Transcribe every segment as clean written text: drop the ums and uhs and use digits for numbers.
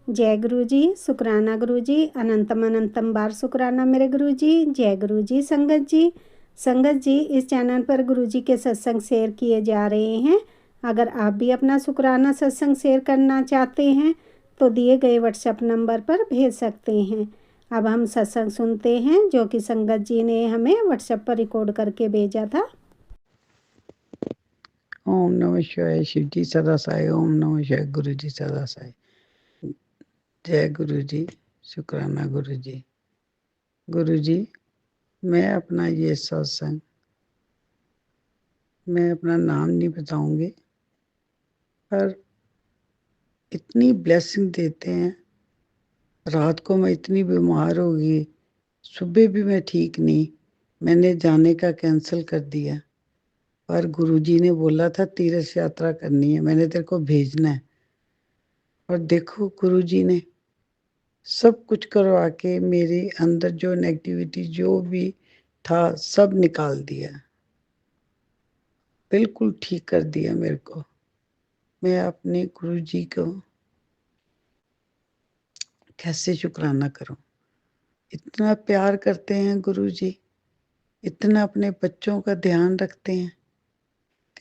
जय गुरु जी, शुक्राना गुरु जी, अनंतम अनंतम बार शुक्राना मेरे गुरु जी। जय गुरु जी। संगत जी, संगत जी, इस चैनल पर गुरु जी के सत्संग शेयर किए जा रहे हैं। अगर आप भी अपना शुक्राना सत्संग शेयर करना चाहते हैं तो दिए गए व्हाट्सएप नंबर पर भेज सकते हैं। अब हम सत्संग सुनते हैं जो कि संगत जी ने हमें व्हाट्सएप पर रिकॉर्ड करके भेजा था। ओम नमः शिवाय। शिव जी सदा साई। ओम नमः शिवाय। गुरु जी सदा साई। जय गुरु जी। शुक्राना गुरु जी। गुरु जी, मैं अपना ये सत्संग, मैं अपना नाम नहीं बताऊंगी, पर इतनी ब्लेसिंग देते हैं। रात को मैं इतनी बीमार हो गई, सुबह भी मैं ठीक नहीं, मैंने जाने का कैंसिल कर दिया। पर गुरुजी ने बोला था तीर्थ यात्रा करनी है, मैंने तेरे को भेजना है। और देखो गुरुजी ने सब कुछ करवा के मेरे अंदर जो नेगेटिविटी जो भी था सब निकाल दिया, बिल्कुल ठीक कर दिया मेरे को। मैं अपने गुरुजी को कैसे शुक्राना करूं। इतना प्यार करते हैं गुरुजी, इतना अपने बच्चों का ध्यान रखते हैं।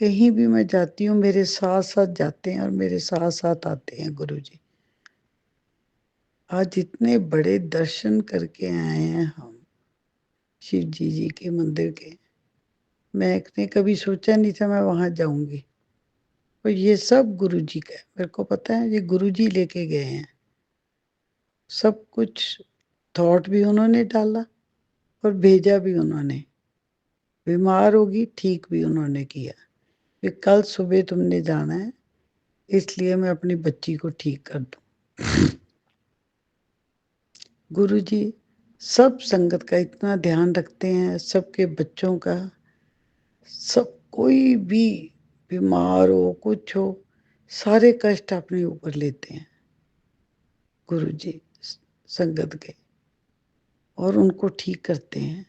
कहीं भी मैं जाती हूँ मेरे साथ साथ जाते हैं और मेरे साथ साथ आते हैं गुरुजी। आज इतने बड़े दर्शन करके आए हैं हम शिव जी के मंदिर के। मैंने कभी सोचा नहीं था मैं वहां जाऊंगी, और ये सब गुरुजी का है। मेरे को पता है ये गुरुजी लेके गए हैं। सब कुछ थॉट भी उन्होंने डाला और भेजा भी उन्होंने। बीमार होगी ठीक भी उन्होंने किया कि कल सुबह तुमने जाना है, इसलिए मैं अपनी बच्ची को ठीक कर दूं। गुरुजी सब संगत का इतना ध्यान रखते हैं, सबके बच्चों का। सब कोई भी बीमार हो कुछ हो, सारे कष्ट अपने ऊपर लेते हैं गुरुजी संगत के, और उनको ठीक करते हैं।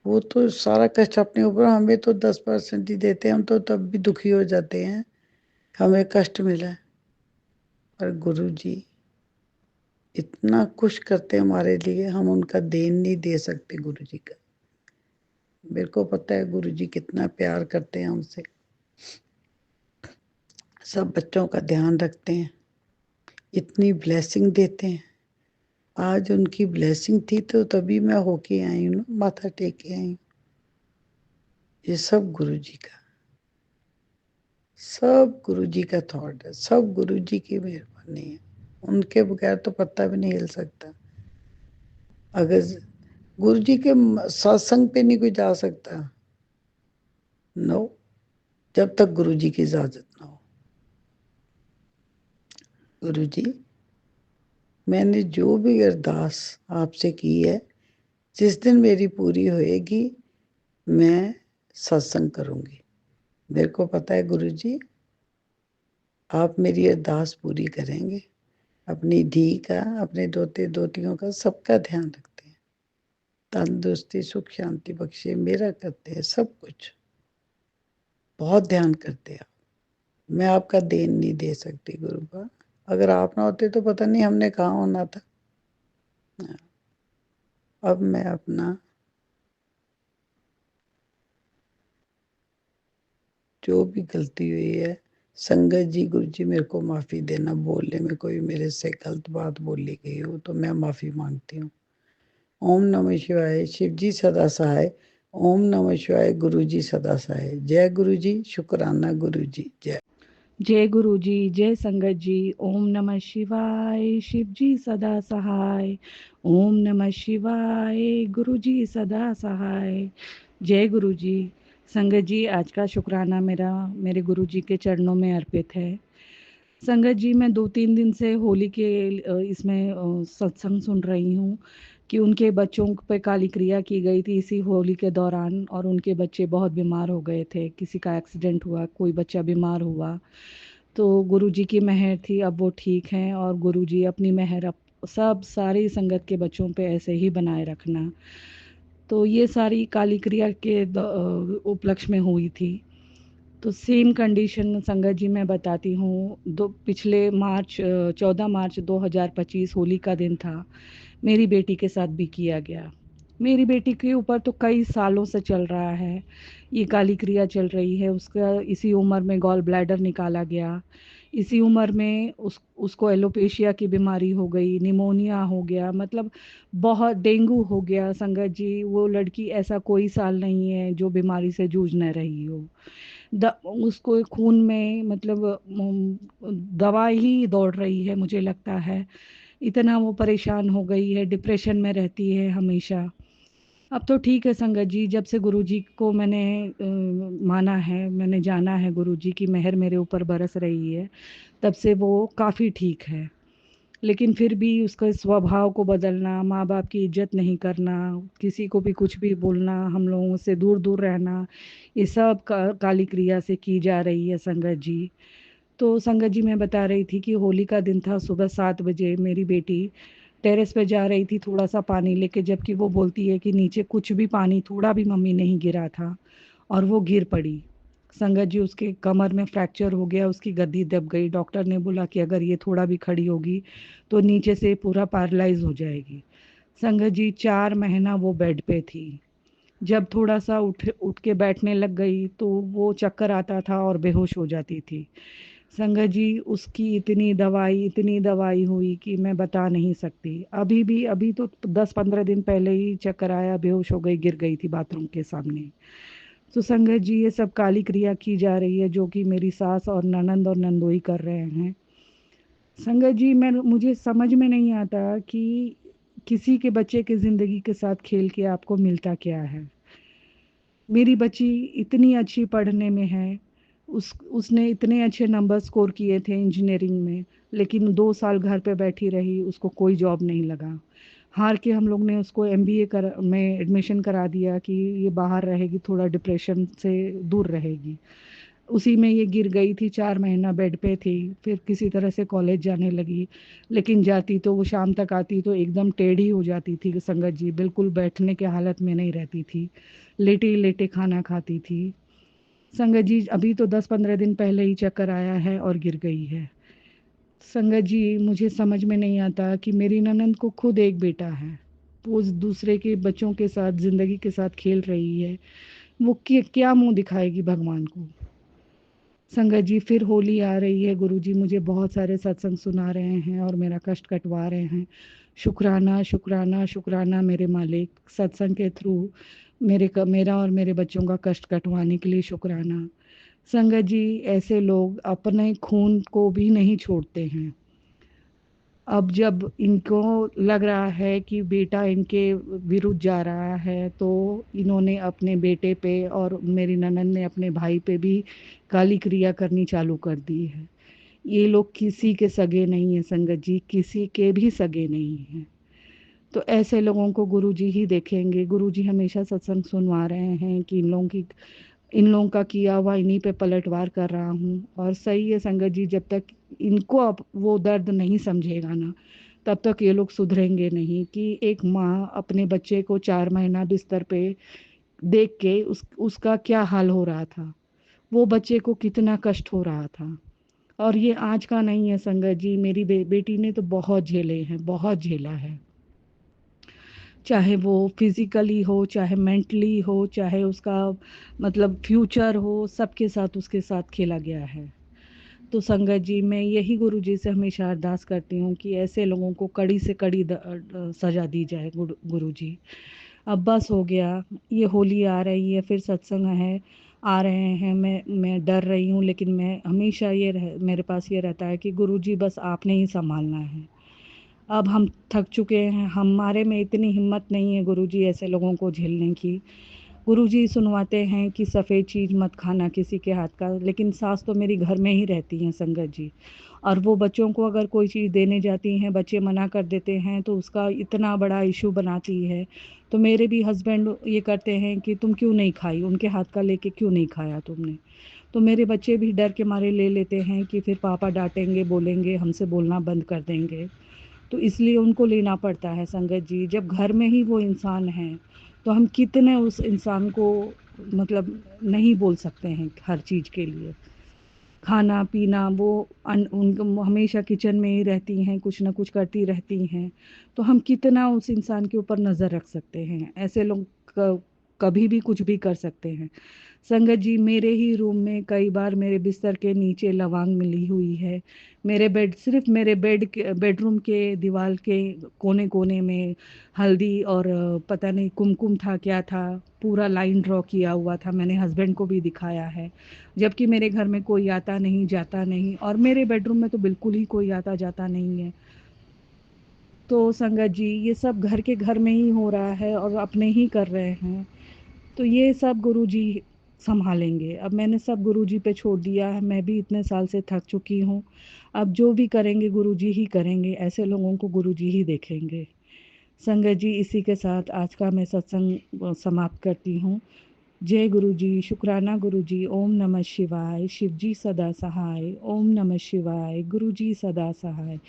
वो तो सारा कष्ट अपने ऊपर, हमें तो 10% ही देते हैं, हम तो तब भी दुखी हो जाते हैं हमें कष्ट मिला है। पर गुरुजी इतना कुछ करते हैं हमारे लिए, हम उनका देन नहीं दे सकते गुरुजी का। मेरे को पता है गुरुजी कितना प्यार करते हैं हमसे। सब बच्चों का ध्यान रखते हैं, इतनी ब्लेसिंग देते हैं। आज उनकी ब्लेसिंग थी तो तभी मैं होके आई हूँ, माथा टेक के आई हूँ। ये सब गुरुजी का, सब गुरुजी का थॉट है, सब गुरुजी की मेहरबानी है। उनके बगैर तो पत्ता भी नहीं हिल सकता। अगर गुरुजी के सत्संग पे नहीं कोई जा सकता, नो, जब तक गुरुजी की इजाजत ना हो। गुरुजी, मैंने जो भी अरदास आपसे की है, जिस दिन मेरी पूरी होएगी मैं सत्संग करूंगी। मेरे को पता है गुरुजी आप मेरी अरदास पूरी करेंगे। अपनी धी का, अपने दोते दोतियों का, सबका ध्यान रखते हैं। तंदुरुस्ती सुख शांति बख्शे, मेरा करते हैं सब कुछ। बहुत ध्यान करते हैं। मैं आपका देन नहीं दे सकती गुरु का। अगर आप ना होते तो पता नहीं हमने कहाँ होना था। अब मैं अपना जो भी गलती हुई है, संगत जी गुरु जी मेरे को माफी देना, बोलने में कोई मेरे से गलत बात बोली गई हो तो मैं माफी मांगती हूँ। ओम नमः शिवाय। शिव जी सदा सहाय। ओम नमः शिवाय। गुरु जी सदा सहाय। जय गुरु जी। शुक्राना गुरु जी। जय जय गुरु जी। जय संगत जी। ओम नमः शिवाय। शिव जी सदा सहाय। ओम नमः शिवाय। गुरु जी सदा सहाय। जय गुरु जी। संगत जी, आज का शुक्राना मेरा मेरे गुरु जी के चरणों में अर्पित है। संगत जी, मैं 2-3 दिन से होली के इसमें सत्संग सुन रही हूँ कि उनके बच्चों पे काली क्रिया की गई थी इसी होली के दौरान, और उनके बच्चे बहुत बीमार हो गए थे। किसी का एक्सीडेंट हुआ, कोई बच्चा बीमार हुआ, तो गुरुजी की मेहर थी, अब वो ठीक हैं। और गुरुजी अपनी मेहर सब सारी संगत के बच्चों पे ऐसे ही बनाए रखना। तो ये सारी काली क्रिया के उपलक्ष्य में हुई थी। तो सेम कंडीशन संगत जी मैं बताती हूँ। पिछले 14 मार्च 2025 होली का दिन था। मेरी बेटी के साथ भी किया गया। मेरी बेटी के ऊपर तो कई सालों से चल रहा है, ये काली क्रिया चल रही है। उसका इसी उम्र में गॉल ब्लैडर निकाला गया। इसी उम्र में उसको एलोपेशिया की बीमारी हो गई, निमोनिया हो गया, मतलब बहुत डेंगू हो गया। संगत जी वो लड़की ऐसा कोई साल नहीं है जो बीमारी से जूझ न रही हो। उसको खून में मतलब दवा ही दौड़ रही है मुझे लगता है। इतना वो परेशान हो गई है, डिप्रेशन में रहती है हमेशा। अब तो ठीक है संगत जी, जब से गुरुजी को मैंने माना है, मैंने जाना है गुरुजी की मेहर मेरे ऊपर बरस रही है, तब से वो काफ़ी ठीक है। लेकिन फिर भी उसका स्वभाव को बदलना, माँ बाप की इज्जत नहीं करना, किसी को भी कुछ भी बोलना, हम लोगों से दूर दूर रहना, ये सब काली क्रिया से की जा रही है संगत जी। तो संगत जी मैं बता रही थी कि होली का दिन था। सुबह 7 बजे मेरी बेटी टेरेस पे जा रही थी थोड़ा सा पानी लेके, जबकि वो बोलती है कि नीचे कुछ भी पानी थोड़ा भी मम्मी नहीं गिरा था, और वो गिर पड़ी। संगत जी उसके कमर में फ्रैक्चर हो गया, उसकी गद्दी दब गई। डॉक्टर ने बोला कि अगर ये थोड़ा भी खड़ी होगी तो नीचे से पूरा पैरालाइज हो जाएगी। संगत जी 4 महीना वो बेड पे थी। जब थोड़ा सा उठ उठ के बैठने लग गई तो वो चक्कर आता था और बेहोश हो जाती थी। संगत जी उसकी इतनी दवाई हुई कि मैं बता नहीं सकती। अभी तो 10-15 दिन पहले ही चक्कर आया, बेहोश हो गई, गिर गई थी बाथरूम के सामने। तो संगत जी ये सब काली क्रिया की जा रही है, जो कि मेरी सास और ननंद और नंदोई कर रहे हैं। संगत जी मुझे समझ में नहीं आता कि किसी के बच्चे के ज़िंदगी के साथ खेल के आपको मिलता क्या है। मेरी बच्ची इतनी अच्छी पढ़ने में है, उसने इतने अच्छे नंबर स्कोर किए थे इंजीनियरिंग में, लेकिन 2 साल घर पे बैठी रही, उसको कोई जॉब नहीं लगा। हार के हम लोग ने उसको एमबीए में एडमिशन करा दिया कि ये बाहर रहेगी, थोड़ा डिप्रेशन से दूर रहेगी। उसी में ये गिर गई थी, 4 महीना बेड पे थी। फिर किसी तरह से कॉलेज जाने लगी, लेकिन जाती तो वो शाम तक आती तो एकदम टेढ़ी हो जाती थी संगत जी, बिल्कुल बैठने के हालत में नहीं रहती थी, लेटे ही लेटे खाना खाती थी। संगत जी अभी तो 10-15 दिन पहले ही चक्कर आया है और गिर गई है। संगत जी मुझे समझ में नहीं आता कि मेरी ननंद को खुद एक बेटा है, वो दूसरे के बच्चों के साथ ज़िंदगी के साथ खेल रही है, वो क्या मुंह दिखाएगी भगवान को। संगत जी फिर होली आ रही है, गुरुजी मुझे बहुत सारे सत्संग सुना रहे हैं और मेरा कष्ट कटवा रहे हैं। शुक्राना शुक्राना शुक्राना मेरे मालिक, सत्संग के थ्रू मेरा और मेरे बच्चों का कष्ट कटवाने के लिए शुक्राना। संगत जी ऐसे लोग अपने खून को भी नहीं छोड़ते हैं। अब जब इनको लग रहा है कि बेटा इनके विरुद्ध जा रहा है, तो इन्होंने अपने बेटे पे और मेरी ननद ने अपने भाई पे भी काली क्रिया करनी चालू कर दी है। ये लोग किसी के सगे नहीं है संगत जी, किसी के भी सगे नहीं हैं। तो ऐसे लोगों को गुरुजी ही देखेंगे। गुरुजी हमेशा सत्संग सुनवा रहे हैं कि इन लोगों का किया हुआ इन्हीं पे पलटवार कर रहा हूँ। और सही है संगत जी, जब तक इनको अब वो दर्द नहीं समझेगा ना, तब तक ये लोग सुधरेंगे नहीं कि एक माँ अपने बच्चे को 4 महीना बिस्तर पे देख के उसका क्या हाल हो रहा था, वो बच्चे को कितना कष्ट हो रहा था। और ये आज का नहीं है संगत जी, मेरी बेटी ने तो बहुत झेले हैं, बहुत झेला है। चाहे वो फिजिकली हो, चाहे मेंटली हो, चाहे उसका मतलब फ्यूचर हो, सबके साथ उसके साथ खेला गया है। तो संगत जी मैं यही गुरु जी से हमेशा अरदास करती हूँ कि ऐसे लोगों को कड़ी से कड़ी सजा दी जाए गुरु जी। अब बस हो गया, ये होली आ रही है, फिर सत्संग है, आ रहे हैं। मैं डर रही हूँ, लेकिन मैं हमेशा मेरे पास ये रहता है कि गुरु जी बस आपने ही संभालना है। अब हम थक चुके हैं, हमारे में इतनी हिम्मत नहीं है गुरुजी ऐसे लोगों को झेलने की। गुरुजी सुनवाते हैं कि सफ़ेद चीज़ मत खाना किसी के हाथ का, लेकिन सास तो मेरी घर में ही रहती हैं संगत जी, और वो बच्चों को अगर कोई चीज़ देने जाती हैं, बच्चे मना कर देते हैं तो उसका इतना बड़ा इशू बनाती है। तो मेरे भी हस्बैंड ये करते हैं कि तुम क्यों नहीं खाई, उनके हाथ का लेके क्यों नहीं खाया तुमने। तो मेरे बच्चे भी डर के मारे ले लेते हैं कि फिर पापा डांटेंगे, बोलेंगे, हमसे बोलना बंद कर देंगे। तो इसलिए उनको लेना पड़ता है संगत जी। जब घर में ही वो इंसान है तो हम कितने उस इंसान को मतलब नहीं बोल सकते हैं हर चीज़ के लिए। खाना पीना वो उनको हमेशा किचन में ही रहती हैं, कुछ ना कुछ करती रहती हैं, तो हम कितना उस इंसान के ऊपर नज़र रख सकते हैं। ऐसे लोग कभी भी कुछ भी कर सकते हैं। संगत जी, मेरे ही रूम में कई बार मेरे बिस्तर के नीचे लौंग मिली हुई है। मेरे सिर्फ मेरे बेडरूम के दीवार के कोने कोने में हल्दी और पता नहीं कुमकुम था क्या था, पूरा लाइन ड्रॉ किया हुआ था। मैंने हस्बैंड को भी दिखाया है, जबकि मेरे घर में कोई आता नहीं जाता नहीं, और मेरे बेडरूम में तो बिल्कुल ही कोई आता जाता नहीं है। तो संगत जी, ये सब घर के घर में ही हो रहा है और अपने ही कर रहे हैं, तो ये सब गुरुजी संभालेंगे। अब मैंने सब गुरुजी पे छोड़ दिया है, मैं भी इतने साल से थक चुकी हूँ। अब जो भी करेंगे गुरुजी ही करेंगे, ऐसे लोगों को गुरुजी ही देखेंगे। संगत जी, इसी के साथ आज का मैं सत्संग समाप्त करती हूँ। जय गुरुजी, शुक्राना गुरुजी, ओम नमः शिवाय, शिवजी सदा सहाय, ओम नमः शिवाय, गुरुजी सदा सहाय।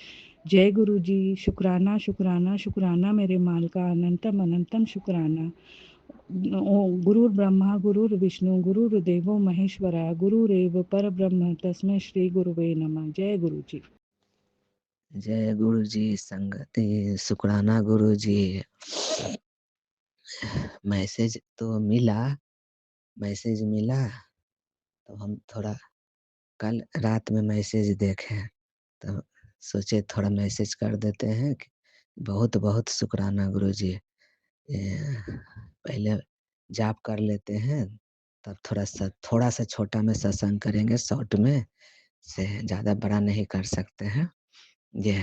जय गुरुजी, शुक्राना शुक्राना शुक्राना मेरे माल का अनंतम अनंतम शुक्राना। गुरुर् ब्रह्मा गुरुर्विष्णु गुरुर्देवो महेश्वरा, गुरुरेव परब्रह्म तस्मै श्री गुरुवे नमः। जय गुरु जी। जय गुरु जी। संगति शुक्राना गुरु जी। मैसेज तो मिला तो हम थोड़ा कल रात में मैसेज देखे तो सोचे थोड़ा मैसेज कर देते हैं कि बहुत बहुत शुक्राना गुरु जी। पहले जाप कर लेते हैं, तब थोड़ा सा छोटा में सत्संग करेंगे, शॉर्ट में से ज़्यादा बड़ा नहीं कर सकते हैं। ये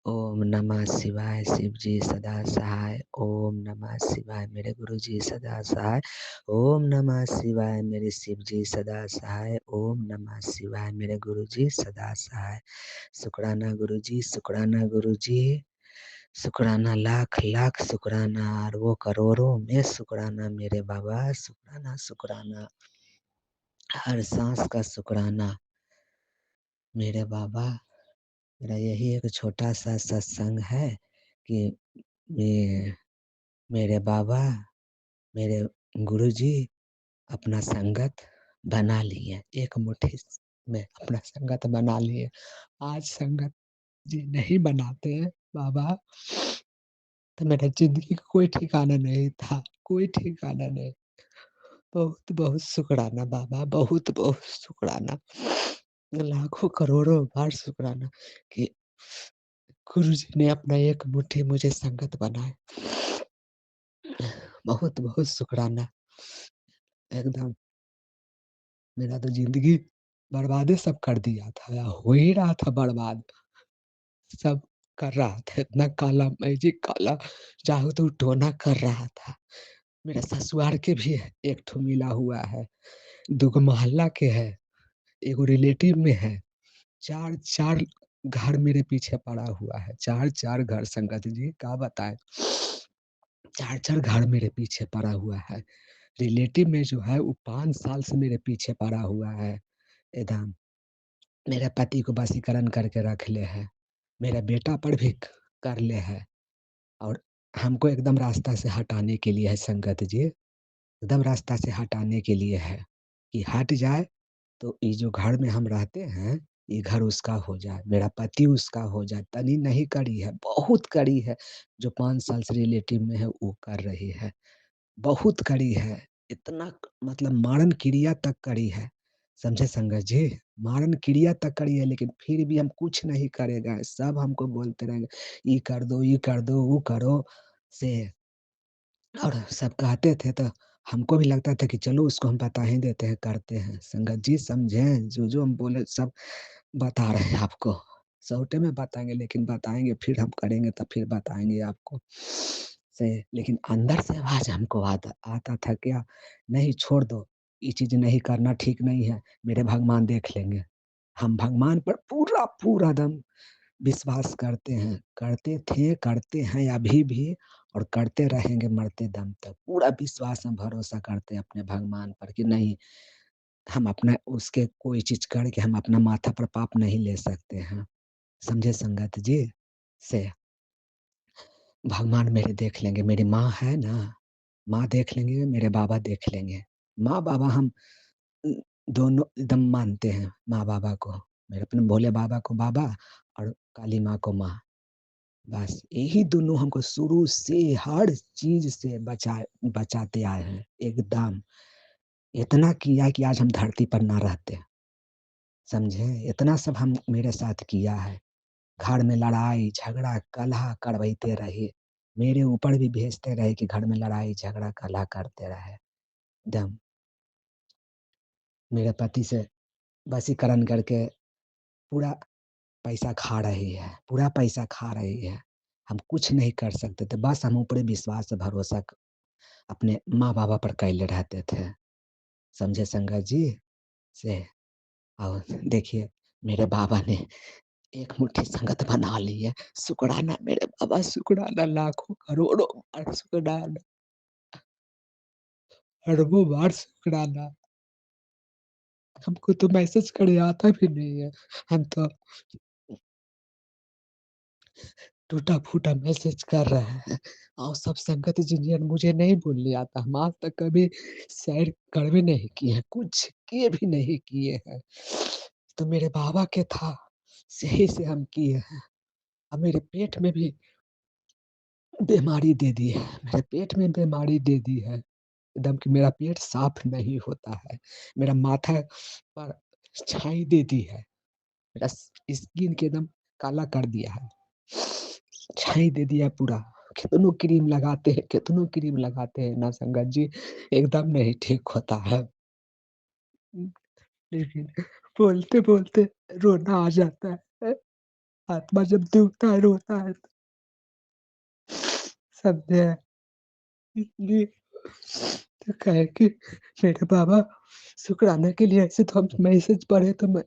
ओम नमः शिवाय, शिव जी सदा सहाय। ओम नमः शिवाय, मेरे गुरु जी सदा सहाय। ओम नमः शिवाय, मेरे शिव जी सदा सहाय। ओम नमः शिवाय, मेरे गुरु जी सदा सहाय। शुक्राना गुरु जी, शुक्राना गुरु जी, शुक्राना लाख लाख शुक्राना, और वो करोड़ों में शुक्राना मेरे बाबा। शुक्राना शुक्राना, हर सांस का शुक्राना मेरे बाबा। मेरा यही एक छोटा सा सत्संग है कि ये मेरे बाबा, मेरे गुरुजी अपना संगत बना लिए, एक मुट्ठी में अपना संगत बना लिए। आज संगत जी नहीं बनाते हैं बाबा, तो मेरा ज़िंदगी का कोई ठिकाना नहीं था, कोई ठिकाना नहीं। बहुत बहुत शुक्राना बाबा, बहुत बहुत शुक्राना, लाखों करोड़ों बार शुक्राना कि गुरुजी ने अपना एक मुट्ठी मुझे संगत बनाए। बहुत बहुत शुक्राना। एकदम मेरा तो ज़िंदगी बर्बादे सब कर दिया था, या हो ही रहा था बर्बाद। सब कर रहा था, इतना काला मैजिक, काला जादू तो टोना कर रहा था। मेरा ससुराल के भी एक ठो मिला हुआ है, 2 मोहल्ला के है, एगो रिलेटिव में है, 4-4 घर मेरे पीछे पड़ा हुआ है। 4-4 घर संगत जी क्या बताएँ। 4-4 घर मेरे पीछे पड़ा हुआ है। रिलेटिव में जो है वो 5 साल से मेरे पीछे पड़ा हुआ है। एकदम मेरे पति को वशीकरण करके रख ले है, मेरा बेटा पर भी कर ले है, और हमको एकदम रास्ता से हटाने के लिए है संगत जी, एकदम रास्ता से हटाने के लिए है कि हट जाए तो ये जो घर में हम रहते हैं, ये घर उसका हो जाए, मेरा पति उसका हो जाए। तनी नहीं करी है, बहुत करी है, जो 5 साल से रिलेटिव में है वो कर रही है। बहुत कड़ी है, इतना मतलब मारण क्रिया तक कड़ी है, समझे संगत जी? मारण क्रिया तक कड़ी है, लेकिन फिर भी हम कुछ नहीं करे गए, सब हमको बोलते रहेंगे, ये कर दो, ये कर दो, वो करो से, और सब कहते थे तो हमको भी लगता था कि चलो उसको हम बता ही देते हैं, करते हैं। संगत जी समझें, जो-जो हम बोले सब बता रहे हैं आपको। सौटे में बताएँगे, लेकिन बताएँगे फिर हम करेंगे तब फिर बताएँगे आपको। से लेकिन अंदर से आवाज़ हमको आता आता था क्या, नहीं छोड़ दो, ये चीज़ नहीं करना ठीक नहीं है, मेरे भगवान देख लेंगे। हम भगवान पर पूरा दम विश्वास करते हैं, करते थे, करते हैं अभी भी, और करते रहेंगे मरते दम तक। पूरा विश्वास हम भरोसा करते हैं अपने भगवान पर कि नहीं, हम अपना उसके कोई चीज़ करके हम अपना माथा पर पाप नहीं ले सकते हैं। समझे संगत जी? से भगवान मेरे देख लेंगे। मेरी माँ है ना, माँ देख लेंगे, मेरे बाबा देख लेंगे। माँ-बाबा हम दोनों एकदम मानते हैं माँ-बाबा को। मेरे अपने भोले बाबा को बाबा और काली माँ को माँ। बस यही दोनों हमको शुरू से हर चीज़ से बचाते आए हैं, एकदम। इतना किया कि आज हम धरती पर ना रहते, समझे? इतना सब हम मेरे साथ किया है। घर में लड़ाई, झगड़ा, कलह करवाते रहे। मेरे ऊपर भी भेजते रहे कि घर में लड़ाई, झगड़ा, कलह करते रहे। एकदम मेरे पति से वशीकरण करके पूरा पैसा खा रही है, पूरा पैसा खा रही है। हम कुछ नहीं कर सकते थे, बस हम ऊपरी विश्वास भरोसा अपने माँ-बाबा पर कैले रहते थे। समझे संगत जी? से और देखिए मेरे बाबा ने एक मुट्ठी संगत बना ली है। शुक्राना मेरे बाबा, शुक्राना लाखों करोड़ों बार शुक्राना, अरबों बार शुक्राना। हमको तो मैसेज करे आता भी नहीं है। हम तो टूटा-फूटा मैसेज कर रहे हैं और सब संगत जिन मुझे नहीं बोलने आता। हम आज तक कभी शेयर कर भी नहीं किए हैं, कुछ किए भी नहीं किए हैं। तो मेरे बाबा के था, सही से हम किए हैं। अब मेरे पेट में भी बीमारी दे दी है, मेरे पेट में बीमारी दे दी है। एकदम कि मेरा पेट साफ नहीं होता है। मेरा माथा पर छाई दे दी है। मेरा स्किन के एकदम काला कर दिया है। छाई दे दिया पूरा। कितनों क्रीम लगाते हैं ना संगत जी, एकदम नहीं ठीक होता है। लेकिन बोलते-बोलते रोना आ जाता है। आत्मा जब दुखता है, रोता है तो समझे? इसलिए तो कहे कि मेरे बाबा शुक्राने के लिए ऐसे तो हम मैसेज पढ़े तो मैं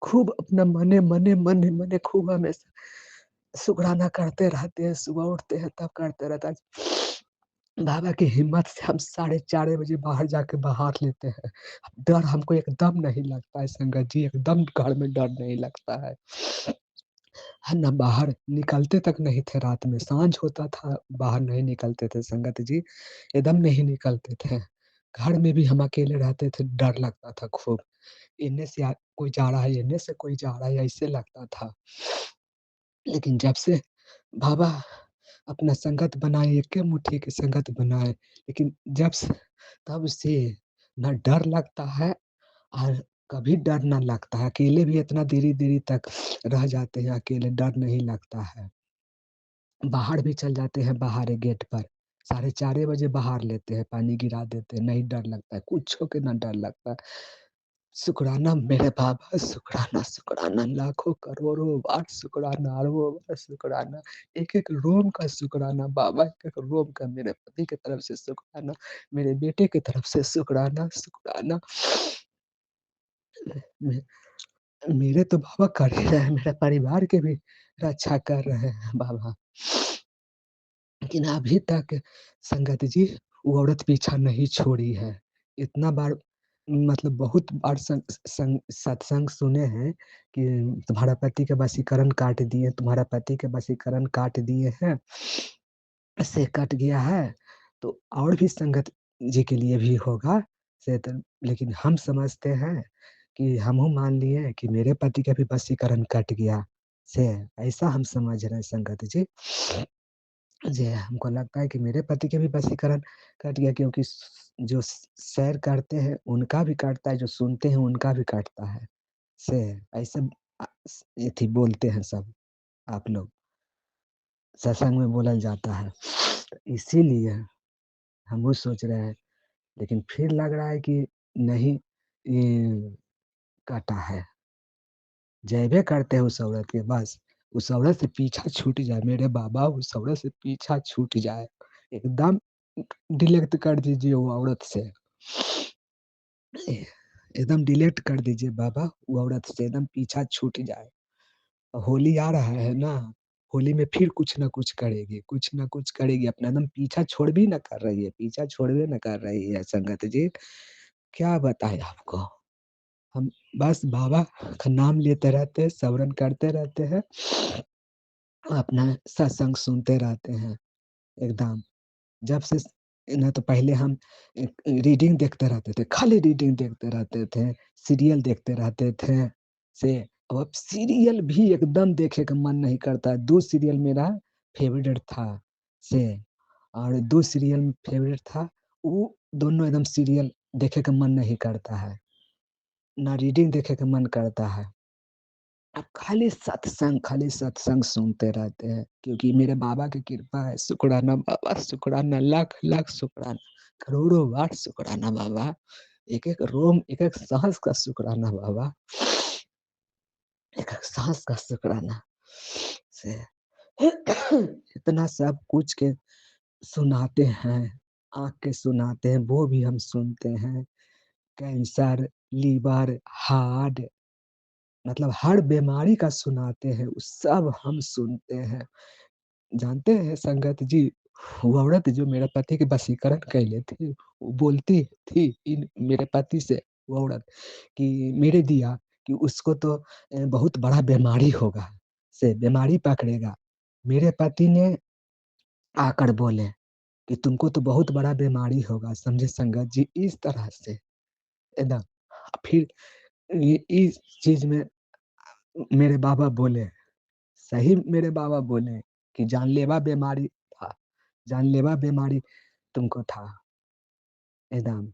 खूब अपना मने-मने खूब हमेशा शुक्राना करते रहते हैं, सुबह उठते हैं तब करते रहते हैं। बाबा की हिम्मत से हम साढ़े 4 बजे बाहर जाके बहार लेते हैं। डर हमको एकदम नहीं लगता है संगत जी, एकदम घर में डर नहीं लगता है। है ना, बाहर निकलते तक नहीं थे रात में, साँझ होता था बाहर नहीं निकलते थे संगत जी, एकदम नहीं निकलते थे। घर में भी हम अकेले रहते थे, डर लगता था खूब। इन्ने से कोई जा रहा है, इन्ने से कोई जा रहा है, ऐसे लगता था। लेकिन जब से बाबा अपना संगत बनाए, एके मुट्ठी की संगत बनाए, लेकिन जब से तब से ना डर लगता है और कभी डर ना लगता है। अकेले भी इतना देरी-देरी तक रह जाते हैं, अकेले डर नहीं लगता है। बाहर भी चल जाते हैं बाहर गेट पर, साढ़े 4 बजे बाहर लेते हैं, पानी गिरा देते हैं, नहीं डर लगता है, कुछो के ना डर लगता है। शुक्राना मेरे बाबा, शुक्राना, शुक्राना लाखों करोड़ों बार शुक्राना, अरबों बार शुक्राना, एक-एक रोम का शुक्राना बाबा, एक-एक रोम का मेरे पति की तरफ से शुक्राना, मेरे बेटे की तरफ से शुक्राना, शुक्राना। मे मेरे तो बाबा कर ही रहे हैं, मेरे परिवार की भी रक्षा कर रहे हैं बाबा। लेकिन अभी तक संगत जी वो औरत पीछा नहीं छोड़ी है। इतना बार मतलब बहुत बार सत्संग सुने हैं कि तुम्हारा पति का वशीकरण काट दिए, तुम्हारा पति का वशीकरण काट दिए हैं, से कट गया है, तो और भी संगत जी के लिए भी होगा से तो लेकिन हम समझते हैं कि हमहू मान लिए कि मेरे पति का भी वशीकरण कट गया, से ऐसा हम समझ रहे हैं संगत जी। जी, हमको लगता है कि मेरे पति के भी वशीकरण कट गया क्योंकि जो सैर करते हैं उनका भी कटता है, जो सुनते हैं उनका भी कटता है। से ऐसे एथी बोलते हैं सब आप लोग, सत्संग में बोलल जाता है। इसीलिए हम वो सोच रहे हैं, लेकिन फिर लग रहा है कि नहीं ये कटा है। जयबे करते हैं उस औरत के बस, उस औरत से पीछा छूट जाए मेरे बाबा, उस औरत से पीछा छूट जाए। एकदम डिलीट कर दीजिए वो औरत से। एकदम डिलीट कर दीजिए बाबा, वो औरत से एकदम पीछा छूट जाए। होली आ रहा है ना, होली में फिर कुछ न कुछ करेगी, अपना एकदम पीछा छोड़बी ना कर रही है, पीछा छोड़बे ना कर रही है संगत जी। क्या बताएँ आपको? हम बस बाबा का नाम लेते रहते हैं, स्मरण करते रहते हैं, अपना सत्संग सुनते रहते हैं एकदम। जब से ना तो पहले हम रीडिंग देखते रहते थे, खाली रीडिंग देखते रहते थे, सीरियल देखते रहते थे से अब सीरियल भी एकदम देखे का मन नहीं करता है। 2 सीरियल मेरा फ़ेवरेट था से और 2 सीरियल फ़ेवरेट था, वो दोनों एकदम सीरियल देखे का मन नहीं करता है, ना रीडिंग देखे का मन करता है। अब खाली सत्संग सुनते रहते हैं, क्योंकि मेरे बाबा की कृपा है, शुक्राना बाबा, शुक्राना, लाख-लाख शुक्राना, करोड़ों बार शुक्राना बाबा, एक-एक रोम, एक-एक साँस का शुक्राना बाबा, एक-एक साँस का शुक्राना से इतना सब कुछ के सुनाते हैं, आँख के सुनाते हैं, वो भी हम सुनते हैं। कैंसर, लीवर, हार्ट मतलब हर बीमारी का सुनाते हैं, वो सब हम सुनते हैं। जानते हैं संगत जी, वो औरत जो मेरे पति के वशीकरण कैले थी, वो बोलती थी इन मेरे पति से वो औरत कि मेरे दिया कि उसको तो बहुत बड़ा बीमारी होगा, से बीमारी पकड़ेगा। मेरे पति ने आकर बोले कि तुमको तो बहुत बड़ा बीमारी होगा, समझे संगत जी? इस तरह से एकदम फिर इस चीज़ में मेरे बाबा बोले, सही मेरे बाबा बोले कि जानलेवा बीमारी था, जानलेवा बीमारी तुमको था, एकदम।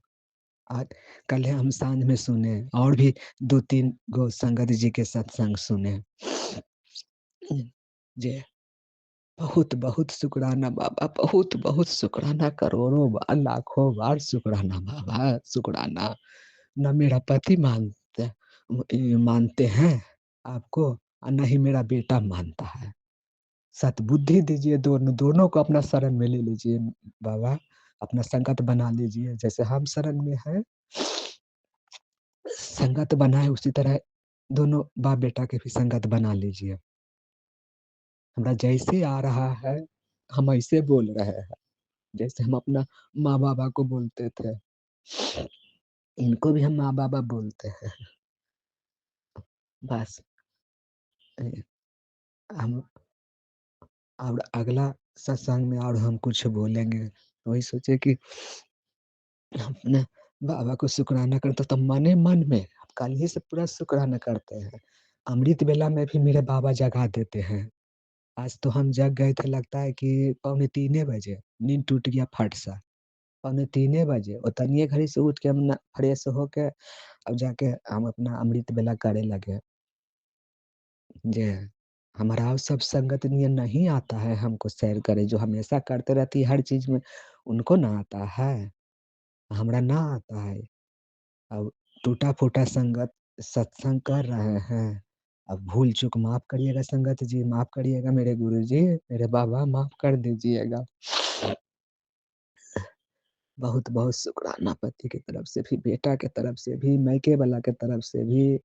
आज कल हम साँझ में सुने और भी 2-3 गो संगत जी के सत्संग सुने। जी, बहुत-बहुत शुक्राना बाबा, बहुत-बहुत शुक्राना, करोड़ों बार, लाखों बार शुक्राना बाबा, शुक्राना। ना मेरा पति मानते हैं आपको और ना ही मेरा बेटा मानता है। सद्बुद्धि दीजिए दोनों दोनों को अपना शरण में ले लीजिए बाबा, अपना संगत बना लीजिए। जैसे हम शरण में हैं, संगत बनाए उसी तरह दोनों बाप-बेटा के भी संगत बना लीजिए। हमरा जैसे आ रहा है, हम ऐसे बोल रहे हैं, जैसे हम अपना माँ-बाबा को बोलते थे। इनको भी हम माँ-बाबा बोलते हैं। बस हम और अगला सत्संग में और हम कुछ बोलेंगे, वही सोचे कि अपने बाबा को शुक्राना करते तो मने मन में कल ही से पूरा शुक्राना करते हैं। अमृत वेला में भी मेरे बाबा जगा देते हैं। आज तो हम जग गए थे लगता है कि पौने 3 बजे, नींद टूट गया फट सा। पौने 3 बजे और तनिए घड़ी से उठ के हम ना फ्रेश होके अब जाके हम अपना अमृत वेला करे लगे। जे हमारा वो सब संगत नियन नहीं आता है हमको सैर करे, जो हमेशा करते रहती है हर चीज़ में, उनको ना आता है, हमरा ना आता है। अब टूटा-फूटा संगत सत्संग कर रहे हैं। अब भूल-चूक माफ़ करिएगा संगत जी, माफ़ करिएगा मेरे गुरुजी, मेरे बाबा माफ़ कर दीजिएगा। बहुत-बहुत शुक्राना पति की तरफ से भी, बेटा के तरफ से भी, मायके वाला के तरफ से भी,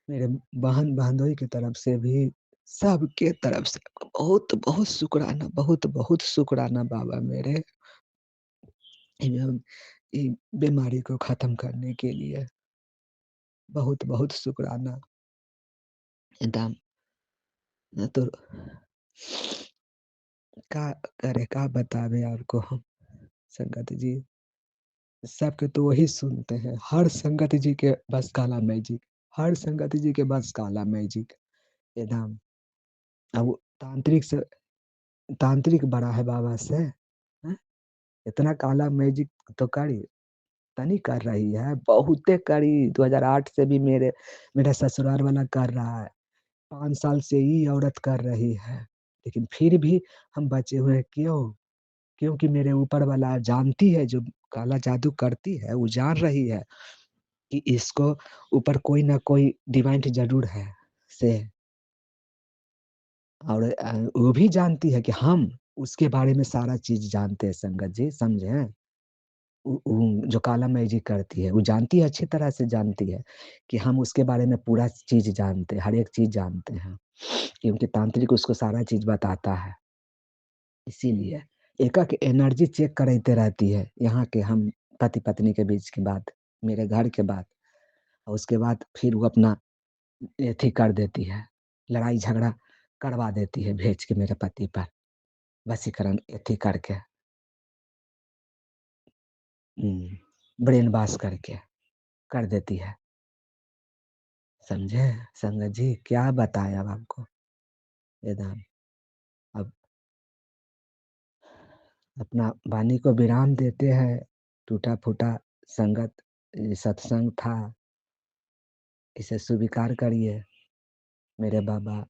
मेरे बहन-भादोई की तरफ से भी, सबके तरफ से बहुत-बहुत शुक्राना, बहुत-बहुत शुक्राना बाबा मेरे ये बीमारी को ख़त्म करने के लिए। बहुत-बहुत शुक्राना। एकदम मैं तो का करे, का बतावें आपको हम संगत जी। सबके तो वही सुनते हैं, हर संगत जी के बस काला मैजिक, हर संगत जी के बस काला मैजिक, एकदम। अब वो तांत्रिक बड़ा है बाबा से, हैं? इतना काला मैजिक तो करी, तनी कर रही है, बहुते करी 2008 से भी मेरा ससुराल वाला कर रहा है, 5 साल से ये औरत कर रही है, लेकिन फिर भी हम बचे हुए हैं, क्यों? क्योंकि मेरे ऊपर वाला जानती है जो काला जादू करती है, वो जान रही है कि इसको ऊपर कोई ना कोई डिवाइन ज़रूर है से और वो भी जानती है कि हम उसके बारे में सारा चीज़ जानते हैं संगत जी, समझे? जो काला मैजिक करती है, वो जानती है, अच्छी तरह से जानती है कि हम उसके बारे में पूरा चीज़ जानते हैं, हर एक चीज़ जानते हैं, क्योंकि तांत्रिक उसको सारा चीज़ बताता है। इसीलिए एका के एनर्जी चेक करते रहती है, यहाँ के हम पति-पत्नी के बीच की बात, मेरे घर के बात और उसके बाद फिर वो अपना एथी कर देती है, लड़ाई-झगड़ा करवा देती है भेज के मेरे पति पर, वशीकरण एथी करके। ब्रेन वॉश करके कर देती है। समझे संगत जी? क्या बताएँ अब आपको? एकदम अब अपना वाणी को विराम देते हैं, टूटा-फूटा संगत सत्संग था, इसे स्वीकार करिए मेरे बाबा।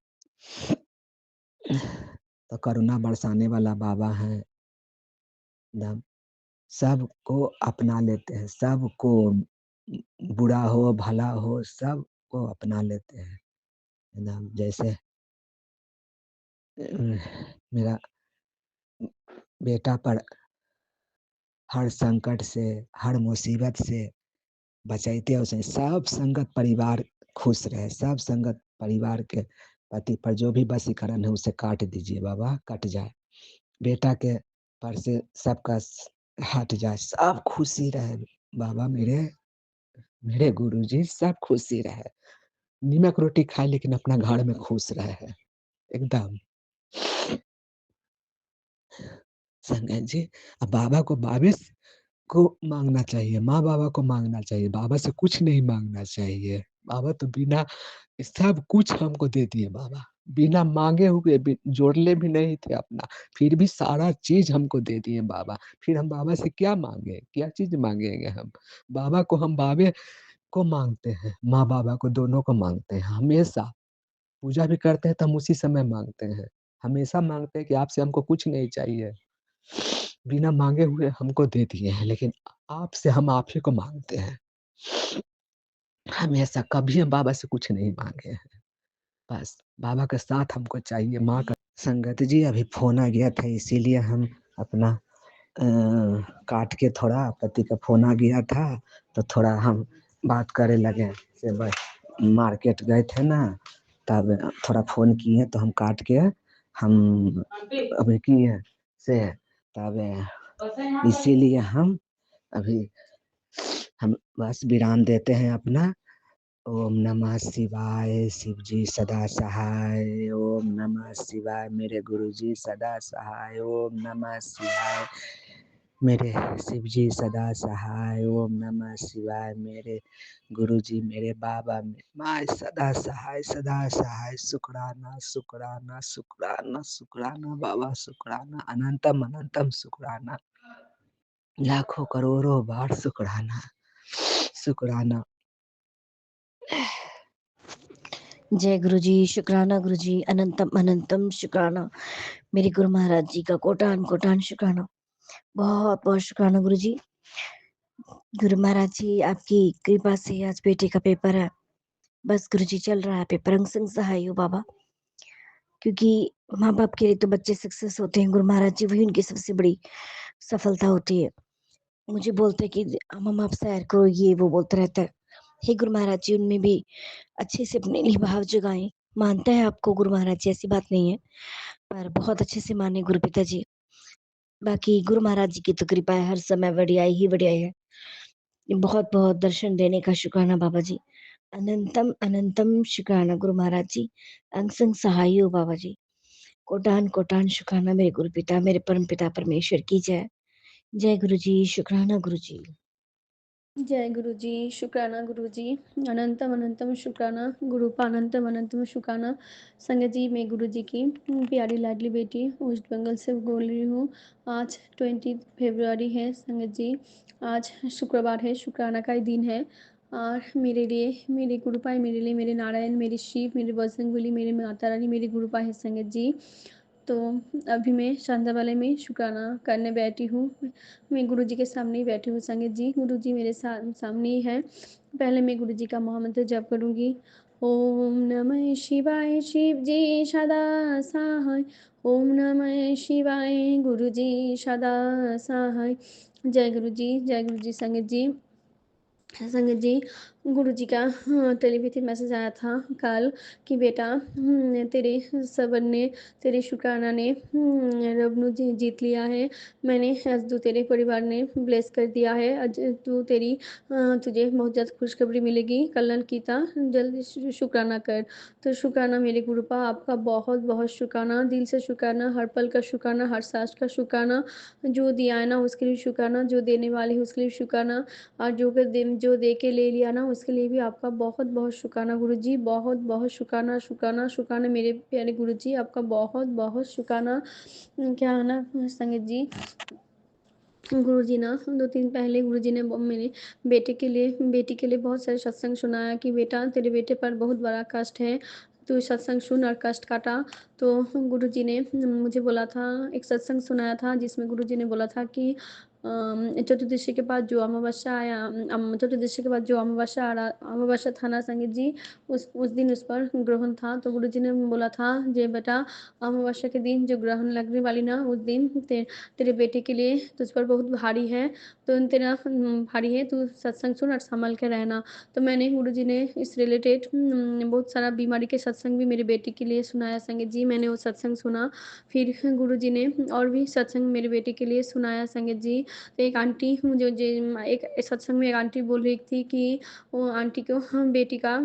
तो करुणा बरसाने वाला बाबा हैं, एकदम सबको अपना लेते हैं, सबको बुरा हो, भला हो, सबको अपना लेते हैं, एकदम जैसे मेरा बेटा पर हर संकट से, हर मुसीबत से बचैते उसे सब संगत परिवार खुश रहे, सब संगत परिवार के पति पर जो भी वशीकरण है उसे काट दीजिए बाबा, कट जाए। बेटा के पर से सबका हट जाए, सब खुशी रहे बाबा मेरे गुरुजी सब खुशी रहे। नीमक रोटी खाए लेकिन अपना घर में खुश रहे एकदम। संगत जी, अब बाबा को को माँगना चाहिए, माँ-बाबा को माँगना चाहिए, बाबा से कुछ नहीं माँगना चाहिए। बाबा तो बिना सब कुछ हमको दे दिए बाबा, बिना माँगे हुए भी जोड़ले भी नहीं थे अपना, फिर भी सारा चीज़ हमको दे दिए बाबा। फिर हम बाबा से क्या माँगे? क्या चीज़ माँगेंगे हम? बाबा को हम बाबे को माँगते हैं, माँ-बाबा को दोनों को माँगते हैं हमेशा। पूजा भी करते हैं तो हम उसी समय माँगते हैं। हमेशा माँगते हैं कि आपसे हमको कुछ नहीं चाहिए। बिना माँगे हुए हमको दे दिए हैं, लेकिन आपसे हम आप ही को माँगते हैं। हमेशा कभी हम बाबा से कुछ नहीं माँगे हैं। बस बाबा का साथ हमको चाहिए, माँ का संगत जी अभी फ़ोन आ गया था इसीलिए हम अपना अ, काट के थोड़ा पति का फ़ोन आ गया था, तो थोड़ा हम बात करे लगे। से बस मार्केट गए थे ना, तब थोड़ा फ़ोन किए तो हम काट के हम अभी किए से तब इसीलिए हम अभी हम बस विराम देते हैं अपना। ओम नमः शिवाय, शिव जी सदा सहाय। ओम नमः शिवाय, मेरे गुरुजी सदा सहाय। ओम नमः शिवाय, मेरे शिव जी सदा सहाय। ओम नमः शिवाय, मेरे गुरुजी मेरे बाबा माँ सदा सहाय, सदा सहाय। शुक्राना शुक्राना शुक्राना शुक्राना बाबा, शुक्राना अनंतम अनंतम शुक्राना, लाखों करोड़ों बार शुक्राना शुक्राना। जय गुरु जी, शुक्राना गुरु जी, अनंतम अनंतम शुक्राना। मेरे गुरु महाराज जी का कोटान कोटान शुक्राना, बहुत बहुत शुक्राना गुरु जी। गुरु महाराज जी आपकी कृपा से आज बेटे का पेपर है, बस गुरु जी चल रहा है पेपर, अंग संग सहाय हो बाबा। क्योंकि माँ बाप के लिए तो बच्चे सक्सेस होते हैं, गुरु महाराज जी वही उनकी सबसे बड़ी सफलता होती है। मुझे बोलते हैं कि मम्मा आप सैर करो, ये वो बोलते रहता है। हे गुरु महाराज जी उनमें भी अच्छे से अपने लिए भाव जगाएं। मानता है आपको गुरु महाराज जी, ऐसी बात नहीं है, पर बहुत अच्छे से माने गुरु पिता जी। बाकी गुरु महाराज जी की तो कृपा है, हर समय बढ़ियाई ही बढ़ियाई है। बहुत बहुत दर्शन देने का शुक्राना बाबा जी, अनंतम अनंतम शुक्राना गुरु महाराज जी, अंग संग सहाय हो बाबा जी। कोटान कोटान शुक्राना मेरे गुरु पिता, मेरे परम पिता परमेश्वर की जय। जय गुरु जी, शुक्राना गुरु जी। जय गुरु जी, शुक्राना गुरु जी, अनंतम अनंतम शुक्राना गुरुपा, अनंतम अनंतम शुक्राना संगत जी। मैं गुरु जी की प्यारी लाडली बेटी वेस्ट बंगाल से बोल रही हूँ। आज 20 फरवरी है संगत जी, आज शुक्रवार है, शुक्राना का ही दिन है। और मेरे लिए मेरे गुरुपा है, मेरे लिए मेरे नारायण, मेरे शिव, मेरे बजरंगबली, मेरे माता रानी मेरे गुरुपा है संगत जी। तो अभी मैं शांतावाले में शुक्राना करने बैठी हूँ। मैं गुरुजी के सामने ही बैठी हूँ संगत जी, गुरुजी मेरे सामने ही है। पहले मैं गुरुजी का महामंत्र जप करूँगी। ओम नमः शिवाय, शिव जी सदा सहाय। ओम नमः शिवाय, गुरुजी सदा सहाय। जय गुरुजी, जय गुरुजी संगत जी। संगत जी, गुरुजी का टेलीपैथी मैसेज आया था कल कि बेटा तेरे सबर ने, तेरे शुक्राना ने रब नु जीत लिया है। मैंने आज तू तेरे परिवार ने ब्लेस कर दिया है। आज तू तेरी तुझे बहुत ज़्यादा खुशखबरी मिलेगी। कल्याण कीता जल्दी शुक्राना कर। तो शुक्राना मेरे गुरुपा, आपका बहुत बहुत शुक्राना, दिल से शुक्राना, हर पल का शुक्राना, हर सांस का शुक्राना। जो दिया है ना उसके लिए शुक्राना, जो देने वाले है उसके लिए शुक्राना, और जो दे के ले लिया ना उसके लिए भी आपका बहुत बहुत शुक्राना गुरुजी, बहुत बहुत शुक्राना शुक्राना शुक्राना मेरे प्यारे गुरुजी, आपका बहुत बहुत शुक्राना। क्या है ना संगीत जी, गुरुजी ना 2 दिन पहले गुरुजी ने मेरे बेटी के लिए बहुत सारे सत्संग सुनाया कि बेटा तेरे बेटे पर बहुत बड़ा कष्ट है, तू सत्संग सुन और कष्ट काटा। तो गुरुजी ने मुझे बोला था, एक सत्संग सुनाया था जिसमें गुरुजी ने बोला था कि चतुर्दशी के बाद जो अमावस्या आया, चतुर्दशी के बाद जो अमावस्या था ना संगीत जी, उस दिन उस पर ग्रहण था। तो गुरुजी ने बोला था जे बेटा अमावस्या के दिन जो ग्रहण लगने वाली ना उस दिन तेरे बेटे के लिए तुझ पर बहुत भारी है, तो तेरा भारी है, तू सत्संग सुन और संभल के रहना। तो मैंने गुरुजी ने इस रिलेटेड बहुत सारा बीमारी के सत्संग भी मेरे बेटे के लिए सुनाया संगीत जी, मैंने वो सत्संग सुना। फिर गुरुजी ने और भी सत्संग मेरे बेटे के लिए सुनाया संगीत जी। तो एक आंटी मुझे एक सत्संग में एक आंटी बोल रही थी कि वो आंटी को बेटी का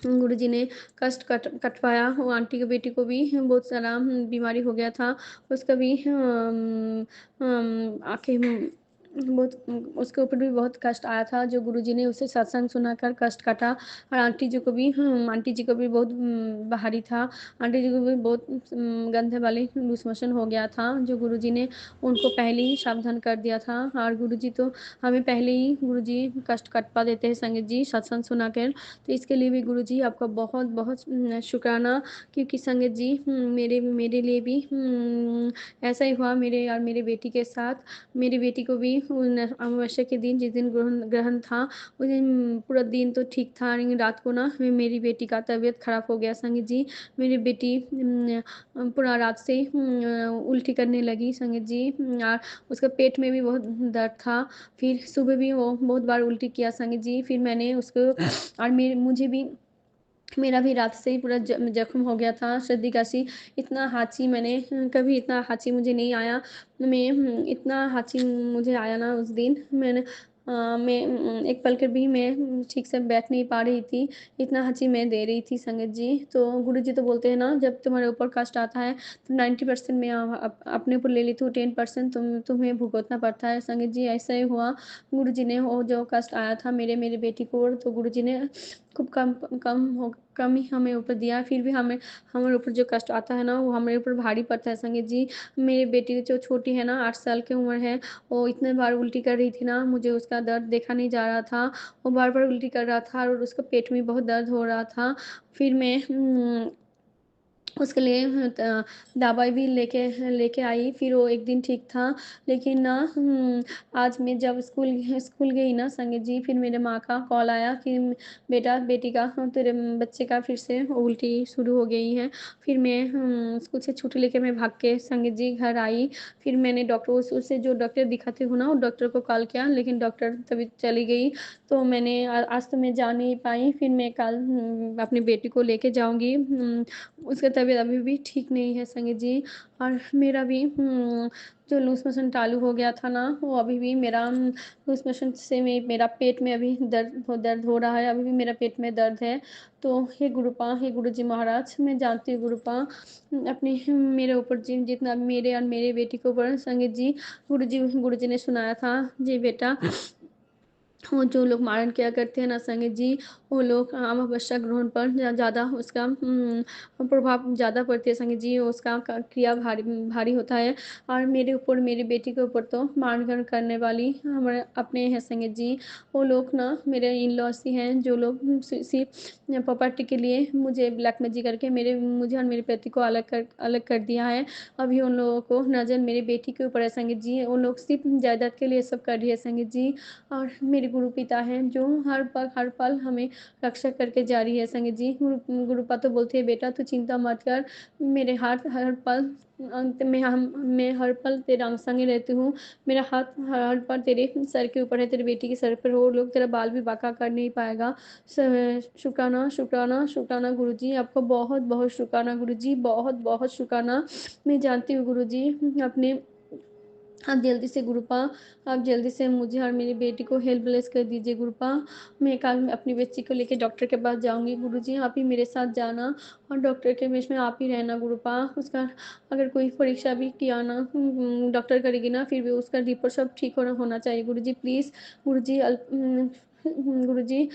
गुरुजी ने कष्ट कटवाया। वो आंटी की बेटी को भी बहुत सारा बीमारी हो गया था, उसका भी आँखें बहुत, उसके ऊपर भी बहुत कष्ट आया था। जो गुरुजी ने उसे सत्संग सुनाकर कष्ट काटा। और आंटी जी को भी बहुत भारी था। आंटी जी को भी बहुत गंधे वाले लूज मोशन हो गया था, जो गुरुजी ने उनको पहले ही सावधान कर दिया था। और गुरुजी तो हमें पहले ही गुरुजी कष्ट कटवा देते हैं संगीत जी सत्संग सुनाकर। तो इसके लिए भी गुरुजी आपका बहुत बहुत शुक्राना, क्योंकि संगत जी मेरे लिए भी ऐसा ही हुआ मेरे और मेरे बेटी के साथ। मेरी बेटी को भी अमावस्या के दिन जिस दिन ग्रहण था उस दिन पूरा दिन तो ठीक था, लेकिन रात को ना मेरी बेटी का तबीयत खराब हो गया संगीत जी। मेरी बेटी पूरा रात से उल्टी करने लगी संगीत जी, और उसका पेट में भी बहुत दर्द था। फिर सुबह भी वो बहुत बार उल्टी किया संगीत जी। फिर मैंने उसको और मेरा भी रात से ही पूरा जख्म हो गया था, सर्दी खांसी। इतना हांची मैंने कभी इतना हांची मुझे नहीं आया। इतना हांची मुझे आया ना उस दिन, मैं एक पल कर भी मैं ठीक से बैठ नहीं पा रही थी, इतना हांची मैं दे रही थी संगत जी। तो गुरुजी तो बोलते हैं ना, जब तुम्हारे ऊपर कष्ट आता है तो 90% मैं अपने ऊपर ले लेती हूँ, 10% तुम्हें भुगतना पड़ता है संगत जी। ऐसा ही हुआ, गुरुजी ने वो जो कष्ट आया था मेरे बेटी को, तो गुरुजी ने खूब कम ही हमें ऊपर दिया। फिर भी हमारे ऊपर जो कष्ट आता है ना वो हमारे ऊपर भारी पड़ता है संगीत जी। मेरी बेटी जो छोटी है ना, 8 साल की उम्र है, वो इतने बार उल्टी कर रही थी ना, मुझे उसका दर्द देखा नहीं जा रहा था। वो बार बार उल्टी कर रहा था और उसका पेट में बहुत दर्द हो रहा था। फिर मैं उसके लिए दवाई भी लेके आई। फिर वो एक दिन ठीक था, लेकिन ना आज मैं जब स्कूल गई ना संगीत जी, फिर मेरे माँ का कॉल आया कि बेटा बेटी का तेरे बच्चे का फिर से उल्टी शुरू हो गई है। फिर मैं स्कूल से छुट्टी लेके मैं भाग के संगीत जी घर आई। फिर मैंने उससे जो डॉक्टर दिखाते हूँ ना, वो डॉक्टर को कॉल किया, लेकिन डॉक्टर तभी चली गई। तो मैंने आज तो मैं जा नहीं पाई। फिर मैं कल अपनी बेटी को लेके जाऊँगी। उसका तबीयत अभी भी ठीक नहीं है संगीत जी। और मेरा भी जो लूज़ मोशन चालू हो गया था ना, वो अभी भी मेरा लूज़ मोशन से मेरा पेट में अभी दर्द हो रहा है, अभी भी मेरा पेट में दर्द है। तो हे गुरुपा, हे गुरुजी महाराज, मैं जानती हूँ गुरुपा अपने मेरे ऊपर जितना मेरे और मेरे बेटी के ऊपर संगीत जी गुरुजी ने सुनाया था, जी बेटा वो जो लोग मारण किया करते हैं ना संगीत जी, वो लोग अमावस्या ग्रहण पर ज़्यादा उसका प्रभाव ज़्यादा पड़ती है संगीत जी, उसका क्रिया भारी होता है। और मेरे ऊपर मेरी बेटी के ऊपर तो मारण ग्रहण करने वाली हमारे अपने हैं संगीत जी। वो लोग ना मेरे इन लॉस ही हैं, जो लोग सिर्फ प्रॉपर्टी के लिए मुझे ब्लैक मैजिक करके मुझे और मेरे पति को अलग कर दिया है। अभी उन लोगों को नज़र मेरी बेटी के ऊपर है संगीत जी, उन लोग सिर्फ जायदाद के लिए सब कर रही है संगीत जी। और मेरी गुरु पिता हैं जो हर पल हमें रक्षा करके जा रही है संगत जी। गुरुपा तो बोलती है बेटा तू चिंता मत कर, मेरे हाथ हर पल अंत में मैं हर पल तेरा संगे रहती हूँ। मेरा हाथ हर पल तेरे सर के ऊपर है, तेरी बेटी के सर पर। वो लोग तेरा बाल भी बांका कर नहीं पाएगा। शुक्राना शुक्राना शुक्राना गुरुजी, आपको बहुत बहुत शुक्राना गुरुजी, बहुत बहुत शुक्राना। मैं जानती हूँ गुरुजी अपने आप जल्दी से गुरुपा, आप जल्दी से मुझे और मेरी बेटी को हेल्पलेस कर दीजिए गुरुपा। मैं कल अपनी बच्ची को लेकर डॉक्टर के पास जाऊंगी गुरुजी, आप ही मेरे साथ जाना और डॉक्टर के बीच में आप ही रहना गुरुपा। उसका अगर कोई परीक्षा भी किया ना डॉक्टर करेगी ना, फिर भी उसका रिपोर्ट सब ठीक होना चाहिए गुरुजी। प्लीज़ गुरुजी गुरुजी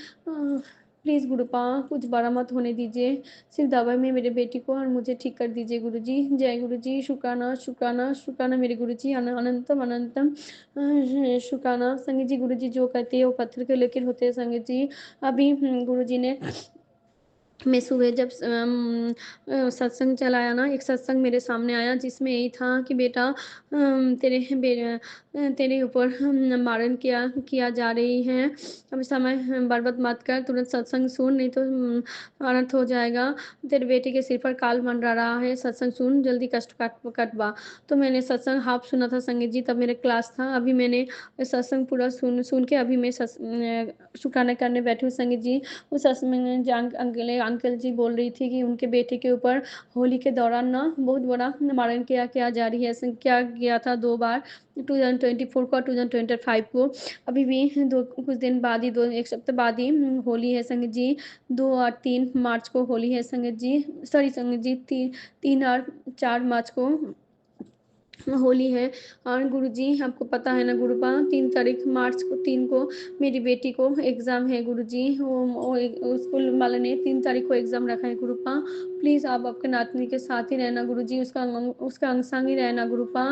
प्लीज़ गुरुपा कुछ बड़ा मत होने दीजिए, सिर्फ दवाई में मेरे बेटी को और मुझे ठीक कर दीजिए गुरुजी। जय गुरुजी, शुक्राना शुक्राना शुक्राना मेरे गुरुजी, अनंतम अनंतम शुक्राना। संगत जी गुरुजी जो कहते हैं वो पत्थर के लेकर होते हैं संगत जी। अभी गुरुजी ने मैं सुबह जब सत्संग चलाया ना, एक सत्संग मेरे सामने आया जिसमें यही था कि बेटा तेरे ऊपर मारन किया जा रही है, अब समय बर्बाद मत कर, तुरंत सत्संग सुन नहीं तो अनर्थ हो जाएगा। तेरे बेटे के सिर पर काल मंडरा रहा है, सत्संग सुन जल्दी कष्ट कटवा। तो मैंने सत्संग हाफ सुना था संगीत जी, तब मेरे क्लास था। अभी मैंने सत्संग पूरा सुन के अभी मैं शुक्राना करने बैठी हूँ संगीत जी। उस सत्संग में अंकल जी बोल रही थी कि उनके बेटे के ऊपर होली के दौरान ना बहुत बड़ा मारन किया जा रही है। क्या गया था 2 बार, 2024 को और 2025 को। अभी भी कुछ दिन बाद ही, 1 सप्ताह बाद ही होली है संगत जी। 2 और 3 मार्च को होली है संगत जी, सॉरी संगत जी 3 और 4 मार्च को होली है। और गुरुजी आपको पता है ना गुरुपा, 3 तारीख मार्च को 3 को मेरी बेटी को एग्ज़ाम है गुरुजी। वो स्कूल वाले ने 3 तारीख को एग्ज़ाम रखा है गुरुपा। प्लीज़ आप आपके नातनी के साथ ही रहना गुरुजी, उसका अंग संग ही रहना गुरुपा।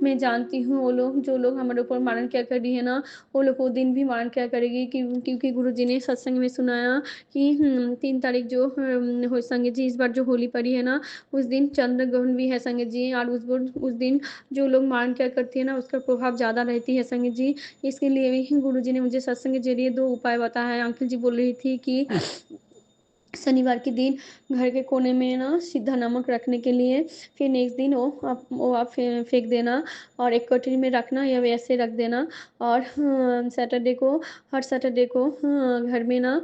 मैं जानती हूँ वो लोग जो लोग हमारे ऊपर मारन क्या कर रही है ना, वो लोग वो दिन भी मारन क्या करेगी, क्योंकि गुरुजी ने सत्संग में सुनाया कि 3 तारीख जो हो संगत जी, इस बार जो होली पड़ी है ना, उस दिन चंद्र ग्रहण भी है संगत जी। और उस दिन जो लोग मारन क्या करती है ना, उसका प्रभाव ज़्यादा रहती है संगत जी। इसके लिए भी गुरुजी ने मुझे सत्संग के जरिए 2 उपाय बताया है। अंकल जी बोल रही थी कि शनिवार के दिन घर के कोने में ना सीधा नमक रखने के लिए, फिर नेक्स्ट दिन वो आप फेंक देना और एक कटोरी में रखना या वैसे रख देना। और सैटरडे को, हर सैटरडे को घर में ना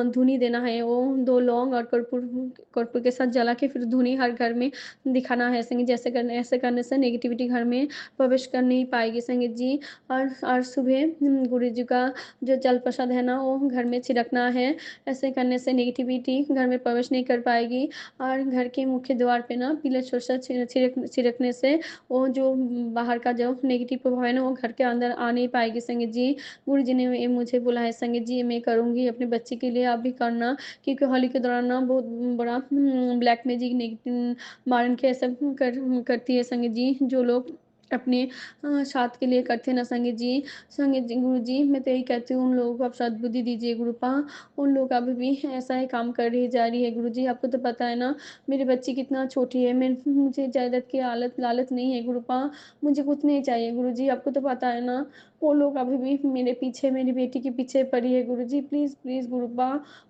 धुनी देना है, वो 2 लौंग और कर्पूर के साथ जला के फिर धुनी हर घर में दिखाना है संगीत। ऐसे करने से नेगेटिविटी घर में प्रवेश कर नहीं पाएगी संगीत जी। और सुबह गुरु जी का जो जल प्रसाद है ना, वो घर में छिड़कना है। ऐसे करने से नेगेटिविटी घर में प्रवेश नहीं कर पाएगी। और घर के मुख्य द्वार पे ना पीले छोटा छिड़कने से वो जो बाहर का जो नेगेटिव प्रभाव है ना, वो घर के अंदर आ नहीं पाएगी संगीत जी। गुरु जी ने मुझे बोला है संगीत जी, मैं करूँगी अपने बच्चे के लिए, आप भी करना। क्योंकि होली के दौरान ना बहुत बड़ा ब्लैक मैजिक नेगेटिव मारन के सब करती है संगीत जी, जो लोग अपने स्वार्थ के लिए करते हैं ना संगीत जी। संगीत जी गुरु जी, मैं तो यही कहती हूँ उन लोगों को आप सद्बुद्धि दीजिए गुरुपा। उन लोग अभी भी ऐसा ही काम कर रही जा रही है गुरुजी। आपको तो पता है ना मेरी बच्ची कितना छोटी है, मैं मुझे जायदाद की लालच नहीं है गुरुपा, मुझे कुछ नहीं चाहिए गुरुजी। आपको तो पता है ना वो लोग अभी भी मेरे पीछे, मेरी बेटी के पीछे पड़ी है गुरुजी। प्लीज़ प्लीज़ गुरुपा,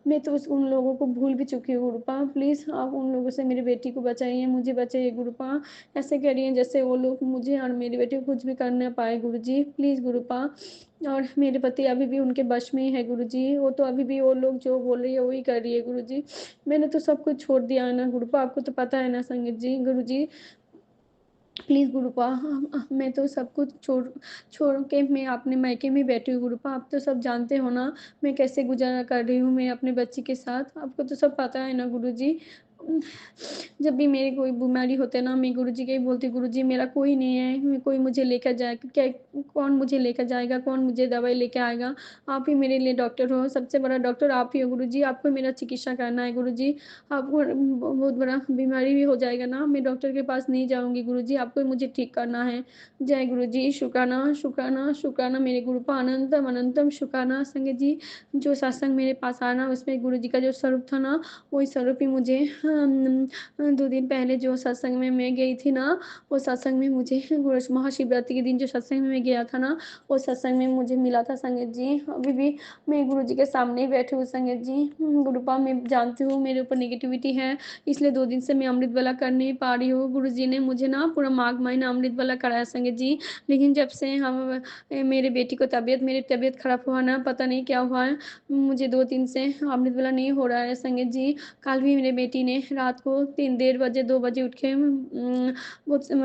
मैं तो उन लोगों को भूल भी चुकी हूँ गुरुपा। प्लीज़ आप उन लोगों से मेरी बेटी को बचाइए, मुझे बचाइए गुरुपा। ऐसे करिए जैसे वो लोग मुझे और मेरी बेटी को कुछ भी कर ना पाए गुरुजी, प्लीज़ गुरुपा। और मेरे पति अभी भी उनके वश में ही है गुरुजी, वो तो अभी भी वो लोग जो बोल रही है वही कर रही है गुरुजी। मैंने तो सब कुछ छोड़ दिया है ना गुरुपा, आपको तो पता है ना संगीत जी गुरुजी। प्लीज़ गुरुपा, मैं तो सब कुछ छोड़ के मैं अपने मायके में बैठी हूँ गुरुपा। आप तो सब जानते हो ना मैं कैसे गुजारा कर रही हूँ मैं अपने बच्ची के साथ, आपको तो सब पता है ना गुरुजी। जब भी मेरी कोई बीमारी होती है ना, मैं गुरुजी को ही बोलती हूँ, गुरुजी मेरा कोई नहीं है, कोई मुझे लेकर जाए क्या, कौन मुझे लेकर जाएगा, कौन मुझे दवाई लेके आएगा। आप ही मेरे लिए डॉक्टर हो, सबसे बड़ा डॉक्टर आप ही हो गुरुजी, आपको मेरा चिकित्सा करना है गुरुजी। आपको बहुत बड़ा बीमारी भी हो जाएगा ना, मैं डॉक्टर के पास नहीं जाऊँगी गुरुजी, आपको मुझे ठीक करना है। जय गुरुजी, शुक्राना शुक्राना शुक्राना मेरे गुरुपा, अनंतम अनंतम शुक्राना संगत जी। जो सत्संग मेरे पास आया ना, उसमें गुरुजी का जो स्वरूप था ना, वही स्वरूप ही मुझे 2 दिन पहले जो सत्संग में मैं गई थी ना, वो सत्संग में मुझे महाशिवरात्रि के दिन जो सत्संग में मैं गया था ना, वो सत्संग में मुझे मिला था संगत जी। अभी भी मैं गुरुजी के सामने ही बैठी हूँ संगत जी। गुरुपा मैं जानती हूँ मेरे ऊपर नेगेटिविटी है, इसलिए 2 दिन से मैं अमृत वाला कर नहीं पा रही हूँ। गुरुजी ने मुझे ना पूरा माघ महीना अमृत वाला कराया संगत जी, लेकिन जब से मेरे बेटी को मेरी तबीयत खराब हुआ ना, पता नहीं क्या हुआ है, मुझे 2 दिन से अमृत वाला नहीं हो रहा है संगत जी। कल भी मेरी बेटी ने रात को 3 बजे 2 बजे उठ के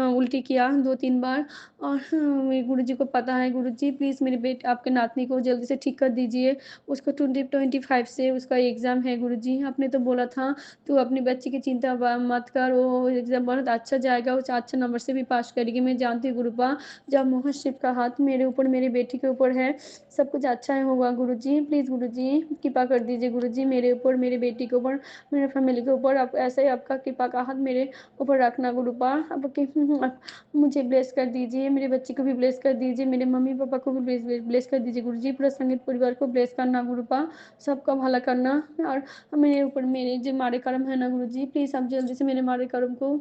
उल्टी किया 2-3 बार। और मेरे गुरुजी को पता है। गुरुजी प्लीज़ मेरे बेटे आपके नातनी को जल्दी से ठीक कर दीजिए, उसको 2025 से उसका एग्ज़ाम है गुरुजी। आपने तो बोला था तू अपनी बच्ची की चिंता मत कर, वो एग्ज़ाम बहुत अच्छा जाएगा, वो अच्छा नंबर से भी पास करेगी। मैं जानती हूँ गुरुपा, जब मोहन शिव का हाथ मेरे ऊपर मेरी बेटी के ऊपर है, सब कुछ अच्छा ही होगा गुरुजी। प्लीज़ गुरुजी कृपा कर दीजिए गुरुजी मेरे ऊपर, मेरी बेटी के ऊपर, मेरे फैमिली के ऊपर। आप ऐसे ही आपका कृपा का हाथ मेरे ऊपर रखना गुरुपा। आप मुझे ब्लेस कर दीजिए, मेरे बच्चे को भी ब्लेस कर दीजिए, मेरे मम्मी पापा को भी ब्लेस कर दीजिए गुरुजी। पूरा संगीत परिवार को ब्लेस करना गुरुपा, सबका भला करना। और मेरे ऊपर मेरे जो माड़े कर्म है ना गुरुजी, प्लीज़ आप जल्दी से मेरे माड़े कर्म को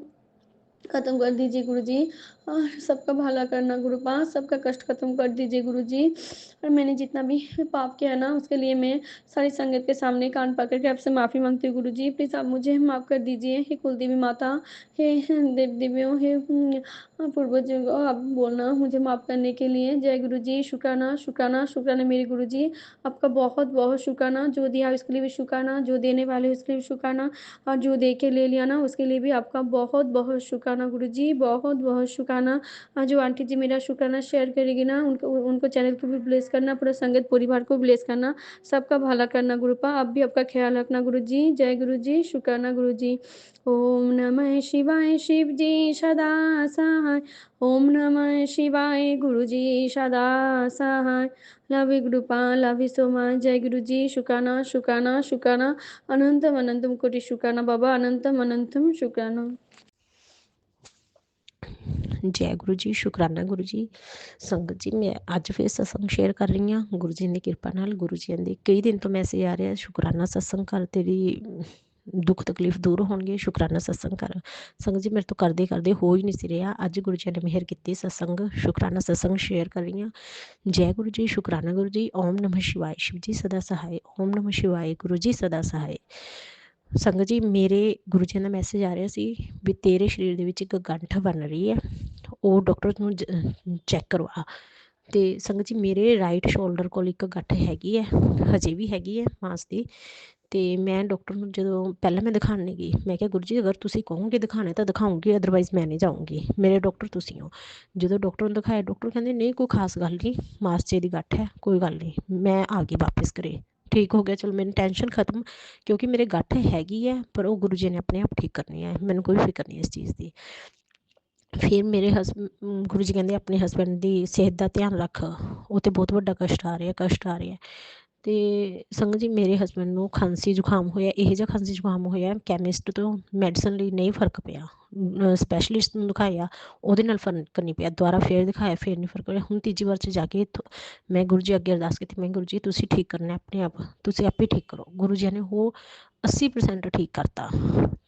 खत्म कर दीजिए गुरुजी, और सबका भला करना गुरुपा, सबका कष्ट खत्म कर दीजिए गुरुजी। और मैंने जितना भी पाप किया ना, उसके लिए मैं सारी संगत के सामने कान पकड़ के आपसे माफ़ी मांगती हूँ गुरुजी। प्लीज़ आप मुझे माफ़ कर दीजिए। हे कुलदेवी माता, हे देव देवियों, हे पूर्वजों, आप बोलना मुझे माफ़ करने के लिए। जय गुरुजी। शुक्राना शुक्राना शुक्राना मेरे गुरुजी, आपका बहुत बहुत शुक्राना। जो दिया उसके लिए भी शुक्राना, जो देने वाले उसके लिए भी शुक्राना, और जो दे के ले लिया ना उसके लिए भी आपका बहुत बहुत शुक्राना गुरुजी, बहुत बहुत शुक्राना। जो आंटी जी मेरा शुक्राना शेयर करेगी ना, उनको उनको चैनल को भी ब्लेस करना, पूरा संगत परिवार को ब्लेस करना, सबका भला करना गुरुपा। आप भी आपका ख्याल रखना गुरुजी। जय गुरुजी। शुक्राना गुरुजी। ओम नमः शिवाय शिव जी सदा सहाय, ओम नमः शिवाय गुरुजी सदा सहाय। लव यू गुरुपा, लव यू सो मच। जय गुरुजी। शुक्राना शुक्राना शुक्राना, अनंतम अनंतम कोटि शुक्राना बाबा, अनंतम अनंतम शुक्राना। जय गुरु जी। शुकराना गुरु जी। संगत जी मैं अज फिर सत्संग शेयर कर रही हाँ गुरु जी की कृपा नाल। गुरु जी के कई दिन तो मैसेज आ रहा शुकराना सत्संग कर, तेरी दुख तकलीफ दूर होणगे, शुकराना सत्संग कर। संगत जी मेरे तो करते करते हो ही नहीं सी रहा, अज गुरु जी ने मेहर की सत्संग शुकराना सत्संग शेयर कर रही हाँ। जय गुरु जी। शुकराना गुरु जी। ओम नमः शिवाय शिव जी सदा सहाय, ओम नमः शिवाय गुरु जी सदा सहाय। संगत जी मेरे गुरु जी का मैसेज आ रहा सी भी तेरे शरीर के एक गंठ बन रही है, वो डॉक्टर नूं चैक करवा। तो संगत जी मेरे राइट शोल्डर को एक गंठ हैगी है, हजे भी हैगी है मांस की। तो मैं डॉक्टर नूं जो पहले मैं दिखाने गई, मैं क्या गुरु जी अगर तुसीं कहोगे दिखाना तो दिखाऊंगी, अदरवाइज मैं नहीं जाऊँगी, मेरे डॉक्टर तुसीं हो। जो डॉक्टर ने दिखाया, डॉक्टर कहते नहीं कोई खास गल नहीं, मास दी गंठ है, कोई गल नहीं। मैं आ गई वापस घरे, ठीक हो गया, चलो मेरी टेंशन खत्म, क्योंकि मेरे गंठ हैगी है पर वो गुरु जी ने अपने आप ठीक करनी है, मैंने कोई फिक्र नहीं इस चीज़ की। फिर मेरे गुरु जी कहते अपने हसबैंड की सेहत का ध्यान रख, वो तो बहुत बड़ा कष्ट आ रहा है। तो संगत जी मेरे हसबैंड को खांसी जुकाम होया, यह जहा खांसी जुकाम होया, कैमिस्ट तो मैडिसन लिए नहीं फर्क पिया, स्पैशलिस्ट दिखाया वो फर्क नहीं पिया, दोबारा फिर दिखाया फिर नहीं फर्क पिया। हूँ तीजी बार जाके मैं गुरु जी अगे अरदास की, मैं गुरु जी तुसीं ठीक करना अपने आप, तुसीं आपे ठीक करो। गुरु जी ने वो 80% ठीक करता।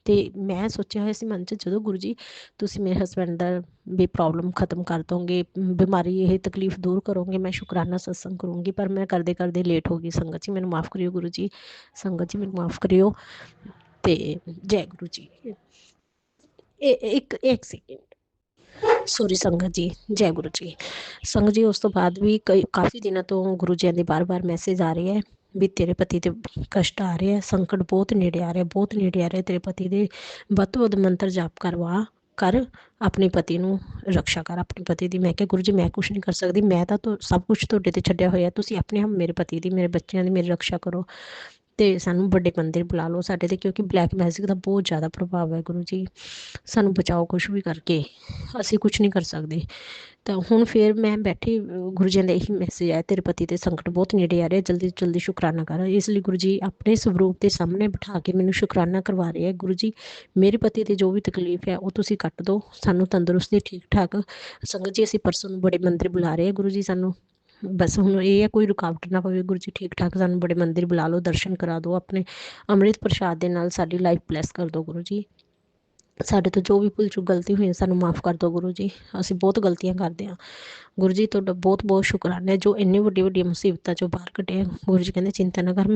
तो मैं सोचा हुआ सी मन च जो गुरु जी तुसीं मेरे हसबैंड का भी प्रॉब्लम खत्म कर दोगे, बीमारी ये तकलीफ दूर करोगे, मैं शुकराना सत्संग करूँगी, पर मैं करते करते लेट हो गई। संगत जी मैंने माफ़ करियो गुरु जी, संगत जी मैंने माफ़ करियो। तो जय गुरु जी। एक सेकेंड, सॉरी संगत जी। जय गुरु जी। संगत जी उस तो बाद भी काफ़ी दिनों तो गुरु जी के बार बार मैसेज आ रहे हैं भी तेरे पति ते कष्ट आ रहे हैं, संकट बहुत नेड़े आ रहा है, बहुत नेड़े आ रहा है, तेरे पति दे वध तो वध मंत्र जाप करवा कर, अपने पति नूं रक्षा कर, अपने पति की। मैं क्या गुरु जी मैं कुछ नहीं कर सकती, मैं तो सब कुछ तुहाडे ते छड्डिया होया, तुसीं अपने आप मेरे पति की, मेरे बच्चों की मेरी रक्षा करो। तो सानू बड़े मंदिर बुला लो साडे ते, क्योंकि ब्लैक मैजिक का बहुत ज़्यादा प्रभाव है गुरु जी, सानू बचाओ कुछ भी करके, असीं कुछ नहीं कर सकते। तो हुण फिर मैं बैठी, गुरु जी का यही मैसेज आया तेरे पति ते संकट बहुत नेड़े आ रहे, जल्दी तो जल्दी शुकराना कर। इसलिए गुरु जी अपने स्वरूप के सामने बिठा के मैनू शुकराना करवा रहे हैं। गुरु जी मेरे पति ते जो भी तकलीफ है वो तुसीं कट दो, सानू तंदुरुस्ती ठीक ठाक। संगत जी असीं परसों बड़े मंदिर बुला रहे हैं गुरु जी, सानू बस हुण ये है कोई रुकावट ना पवे। गुरु जी ठीक ठाक सानूं बड़े मंदिर बुला लो, दर्शन करा दो, अपने ਅੰਮ੍ਰਿਤ ਪ੍ਰਸ਼ਾਦ ਦੇ ਨਾਲ ਸਾਡੀ ਲਾਈਫ ਬਲੈਸ ਕਰ ਦਿਓ ਗੁਰੂ ਜੀ। ਸਾਡੇ ਤੋਂ ਜੋ ਵੀ ਭੁੱਲ ਚੁੱਕ ਗਲਤੀ ਹੋਈ ਹੈ ਸਾਨੂੰ ਮਾफ़ ਕਰ ਦਿਓ ਗੁਰੂ ਜੀ, ਅਸੀਂ ਬਹੁਤ ਗਲਤੀਆਂ ਕਰਦੇ ਹਾਂ। ਗੁਰੂ ਜੀ ਤੁਹਾਡਾ ਬਹੁਤ ਬਹੁਤ ਸ਼ੁਕਰਾਨਾ ਹੈ ਜੋ ਇੰਨੀ ਵੱਡੀ ਵੱਡੀਆਂ ਮੁਸੀਬਤਾਂ 'ਚੋਂ ਬਾਹਰ ਕੱਢਿਆ। ਗੁਰੂ ਜੀ ਕਹਿੰਦੇ ਚਿੰਤਾ ਨਾ ਕਰ,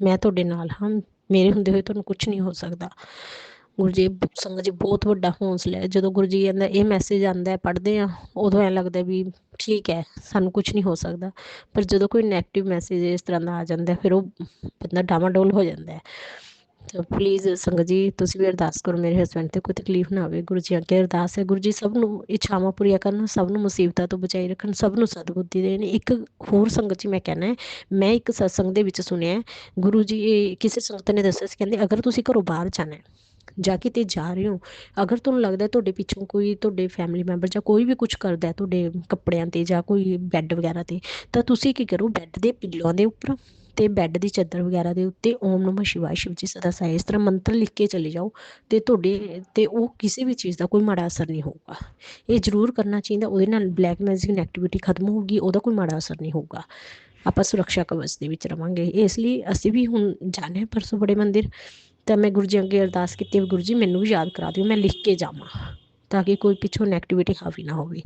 ਮੈਂ ਤੁਹਾਡੇ ਨਾਲ ਹਾਂ, ਮੇਰੇ ਹੁੰਦੇ ਹੋਏ ਤੁਹਾਨੂੰ ਕੁਛ ਨਹੀਂ ਹੋ ਸਕਦਾ। ਗੁਰੂ ਜੀ ਸੰਗਤ ਜੀ ਬਹੁਤ ਵੱਡਾ ਹੌਂਸਲਾ ਹੈ। ਜਦੋਂ ਗੁਰੂ ਜੀ ਕਹਿੰਦਾ ਇਹ ਮੈਸੇਜ ਆਉਂਦਾ ਪੜ੍ਹਦੇ ਹਾਂ, ਉਦੋਂ ਐਂ ਲੱਗਦਾ ਵੀ ਠੀਕ ਹੈ ਸਾਨੂੰ ਕੁਛ ਨਹੀਂ ਹੋ ਸਕਦਾ। ਪਰ ਜਦੋਂ ਕੋਈ ਨੈਗੇਟਿਵ ਮੈਸੇਜ ਇਸ ਤਰ੍ਹਾਂ ਦਾ ਆ ਜਾਂਦਾ ਫਿਰ ਉਹ ਬੰਦਾ ਡਾਮਾਡੋਲ ਹੋ ਜਾਂਦਾ ਹੈ। ਤਾਂ ਪਲੀਜ਼ ਸੰਗਤ ਜੀ ਤੁਸੀਂ ਵੀ ਅਰਦਾਸ ਕਰੋ ਮੇਰੇ ਹਸਬੈਂਡ 'ਤੇ ਕੋਈ ਤਕਲੀਫ ਨਾ ਆਵੇ। ਗੁਰੂ ਜੀ ਅੱਗੇ ਅਰਦਾਸ ਹੈ ਗੁਰੂ ਜੀ ਸਭ ਨੂੰ ਇੱਛਾਵਾਂ ਪੂਰੀਆਂ ਕਰਨ, ਸਭ ਨੂੰ ਮੁਸੀਬਤਾਂ ਤੋਂ ਬਚਾਈ ਰੱਖਣ, ਸਭ ਨੂੰ ਸਦਬੁੱਧੀ ਦੇਣ। ਇੱਕ ਹੋਰ ਸੰਗਤ ਜੀ ਮੈਂ ਕਹਿਣਾ ਹੈ, ਮੈਂ ਇੱਕ ਸਤਸੰਗ ਦੇ ਵਿੱਚ ਸੁਣਿਆ ਗੁਰੂ ਜੀ ਕਿਸੇ ਸੰਗਤ ਨੇ ਦੱਸਿਆ ਸੀ, ਕਹਿੰਦੇ ਅਗਰ ਤੁਸੀਂ ਘਰੋਂ ਬਾਹਰ ਜਾਣਾ ਜਾ ਕੇ ਤੇ ਜਾ ਰਹੇ ਹੋ, ਅਗਰ ਤੁਹਾਨੂੰ ਲੱਗਦਾ ਤੁਹਾਡੇ ਪਿੱਛੋਂ ਕੋਈ ਤੁਹਾਡੇ ਫੈਮਿਲੀ ਮੈਂਬਰ ਜਾਂ ਕੋਈ ਵੀ ਕੁਛ ਕਰਦਾ ਤੁਹਾਡੇ ਕੱਪੜਿਆਂ 'ਤੇ ਜਾਂ ਕੋਈ ਬੈੱਡ ਵਗੈਰਾ 'ਤੇ, ਤਾਂ ਤੁਸੀਂ ਕੀ ਕਰੋ ਬੈੱਡ ਦੇ ਪਿੱਲੋਆਂ ਦੇ ਉੱਪਰ ਤੇ ਬੈੱਡ ਦੀ ਚਾਦਰ ਵਗੈਰਾ ਦੇ ਉੱਤੇ ਓਮ ਨਮः ਸ਼ਿਵਾय ਸ਼ਿਵ ਜੀ ਸਦਾ ਸਹਾਇ ਇਸ ਤਰ੍ਹਾਂ ਮੰਤਰ ਲਿਖ ਕੇ ਚਲੇ ਜਾਓ ਤੇ ਤੁਹਾਡੇ ਤੇ ਉਹ ਕਿਸੇ ਵੀ ਚੀਜ਼ ਦਾ ਕੋਈ ਮਾੜਾ ਅਸਰ ਨਹੀਂ ਹੋਊਗਾ। ਇਹ ਜ਼ਰੂਰ ਕਰਨਾ ਚਾਹੀਦਾ, ਉਹਦੇ ਨਾਲ ਬਲੈਕ ਮੈਜਿਕ ਨੈਗੇਟਿਵਿਟੀ ਖਤਮ ਹੋਊਗੀ, ਉਹਦਾ ਕੋਈ ਮਾੜਾ ਅਸਰ ਨਹੀਂ ਹੋਊਗਾ। ਆਪਾਂ ਸੁਰੱਖਿਆ ਕਵਚ ਦੇ ਵਿੱਚ ਰਵਾਂਗੇ। ਇਸ ਲਈ ਅਸੀਂ ਵੀ ਹੁਣ ਜਾਣੇ ਹਾਂ ਪਰਸੋਂ ਬੜੇ ਮੰਦਿਰ, ਤਾਂ ਮੈਂ ਗੁਰੂ ਜੀ ਅੱਗੇ ਅਰਦਾਸ ਕੀਤੀ ਗੁਰੂ ਜੀ ਮੈਨੂੰ ਵੀ ਯਾਦ ਕਰਾ ਦਿਓ, ਮੈਂ ਲਿਖ ਕੇ ਜਾਵਾਂ ਤਾਂ ਕਿ ਕੋਈ ਪਿੱਛੋਂ ਨੈਗੇਟਿਵਿਟੀ ਹਾਵੀ ਨਾ ਹੋਵੇ।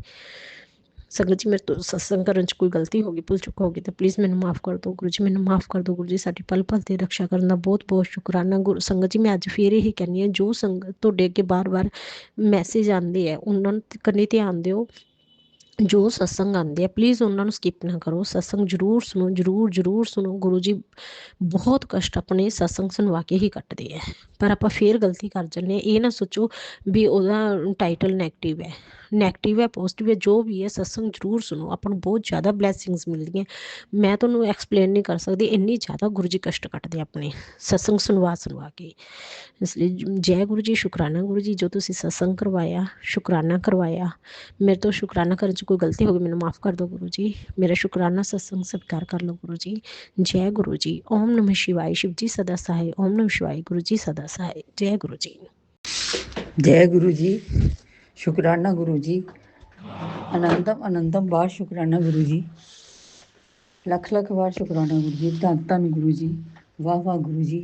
ਸੰਗਤ ਜੀ ਮੇਰੇ ਤੋਂ ਸਤਸੰਗ ਕਰਨ 'ਚ ਕੋਈ ਗਲਤੀ ਹੋ ਗਈ, ਭੁੱਲ ਚੁੱਕ ਹੋ ਗਈ ਤਾਂ ਪਲੀਜ਼ ਮੈਨੂੰ ਮਾफ़ ਕਰ ਦਿਓ ਗੁਰੂ ਜੀ, ਮੈਨੂੰ ਮਾफ़ ਕਰ ਦਿਓ ਗੁਰੂ ਜੀ। ਸਾਡੀ ਪਲ ਪਲ 'ਤੇ ਰਕਸ਼ਾ ਕਰਨ ਦਾ ਬਹੁਤ ਬਹੁਤ ਸ਼ੁਕਰਾਨਾ ਗੁਰੂ। ਸੰਗਤ ਜੀ ਮੈਂ ਅੱਜ ਫਿਰ ਇਹੀ ਕਹਿੰਦੀ ਹਾਂ, ਜੋ ਸੰਗਤ ਤੁਹਾਡੇ ਅੱਗੇ ਬਾਰ-ਬਾਰ ਮੈਸੇਜ ਆਉਂਦੇ ਆ ਉਹਨਾਂ ਨੂੰ ਕਰਨੀ ਧਿਆਨ ਦਿਓ। ਜੋ ਸਤਸੰਗ ਆਉਂਦੇ ਆ ਪਲੀਜ਼ ਉਹਨਾਂ ਨੂੰ ਸਕਿਪ ਨਾ ਕਰੋ, ਸਤਸੰਗ ਜ਼ਰੂਰ ਸੁਣੋ, ਜ਼ਰੂਰ ਸੁਣੋ। ਗੁਰੂ ਜੀ ਬਹੁਤ ਕਸ਼ਟ ਆਪਣੇ ਸਤਸੰਗ ਸੁਣਵਾ ਕੇ ਹੀ ਕੱਟਦੇ ਹੈ, ਪਰ ਆਪਾਂ ਫੇਰ ਗਲਤੀ ਕਰ ਜਾਂਦੇ ਹਾਂ। ਇਹ ਨਾ ਸੋਚੋ ਵੀ ਉਹਦਾ ਟਾਈਟਲ ਨੈਗੇਟਿਵ ਹੈ ਪੋਜ਼ੀਟਿਵ ਹੈ, ਜੋ ਵੀ ਹੈ ਸਤਸੰਗ ਜ਼ਰੂਰ ਸੁਣੋ, ਆਪਾਂ ਨੂੰ ਬਹੁਤ ਜ਼ਿਆਦਾ ਬਲੈਸਿੰਗਸ ਮਿਲਦੀਆਂ। ਮੈਂ ਤੁਹਾਨੂੰ ਐਕਸਪਲੇਨ ਨਹੀਂ ਕਰ ਸਕਦੀ, ਇੰਨੀ ਜ਼ਿਆਦਾ ਗੁਰੂ ਜੀ ਕਸ਼ਟ ਕੱਟਦੇ ਆਪਣੇ ਸਤਸੰਗ ਸੁਣਵਾ ਕੇ। ਇਸ ਲਈ ਜੈ ਗੁਰੂ ਜੀ, ਸ਼ੁਕਰਾਨਾ ਗੁਰੂ ਜੀ ਜੋ ਤੁਸੀਂ ਸਤਸੰਗ ਕਰਵਾਇਆ, ਸ਼ੁਕਰਾਨਾ ਕਰਵਾਇਆ। ਮੇਰੇ ਤੋਂ ਸ਼ੁਕਰਾਨਾ ਕਰਨ 'ਚ ਕੋਈ ਗਲਤੀ ਹੋ ਗਈ ਮੈਨੂੰ ਮਾफ़ ਕਰ ਦਿਓ ਗੁਰੂ ਜੀ, ਮੇਰਾ ਸ਼ੁਕਰਾਨਾ ਸਤਸੰਗ ਸਤਿਕਾਰ ਕਰ ਲਓ ਗੁਰੂ ਜੀ। ਜੈ ਗੁਰੂ ਜੀ। ਓਮ ਨਮः शिवाय शिव जी सदा सहाय। ओम नमः शिवाय गुरु जी सदा सहाय। जय गुरु जी। जय गुरु जी, शुक्राना गुरु जी, अनंतम अनंतम बार शुक्राना गुरु जी, लख लख बार शुक्राना गुरु जी, धन धन गुरु जी, वाह वाह गुरु जी।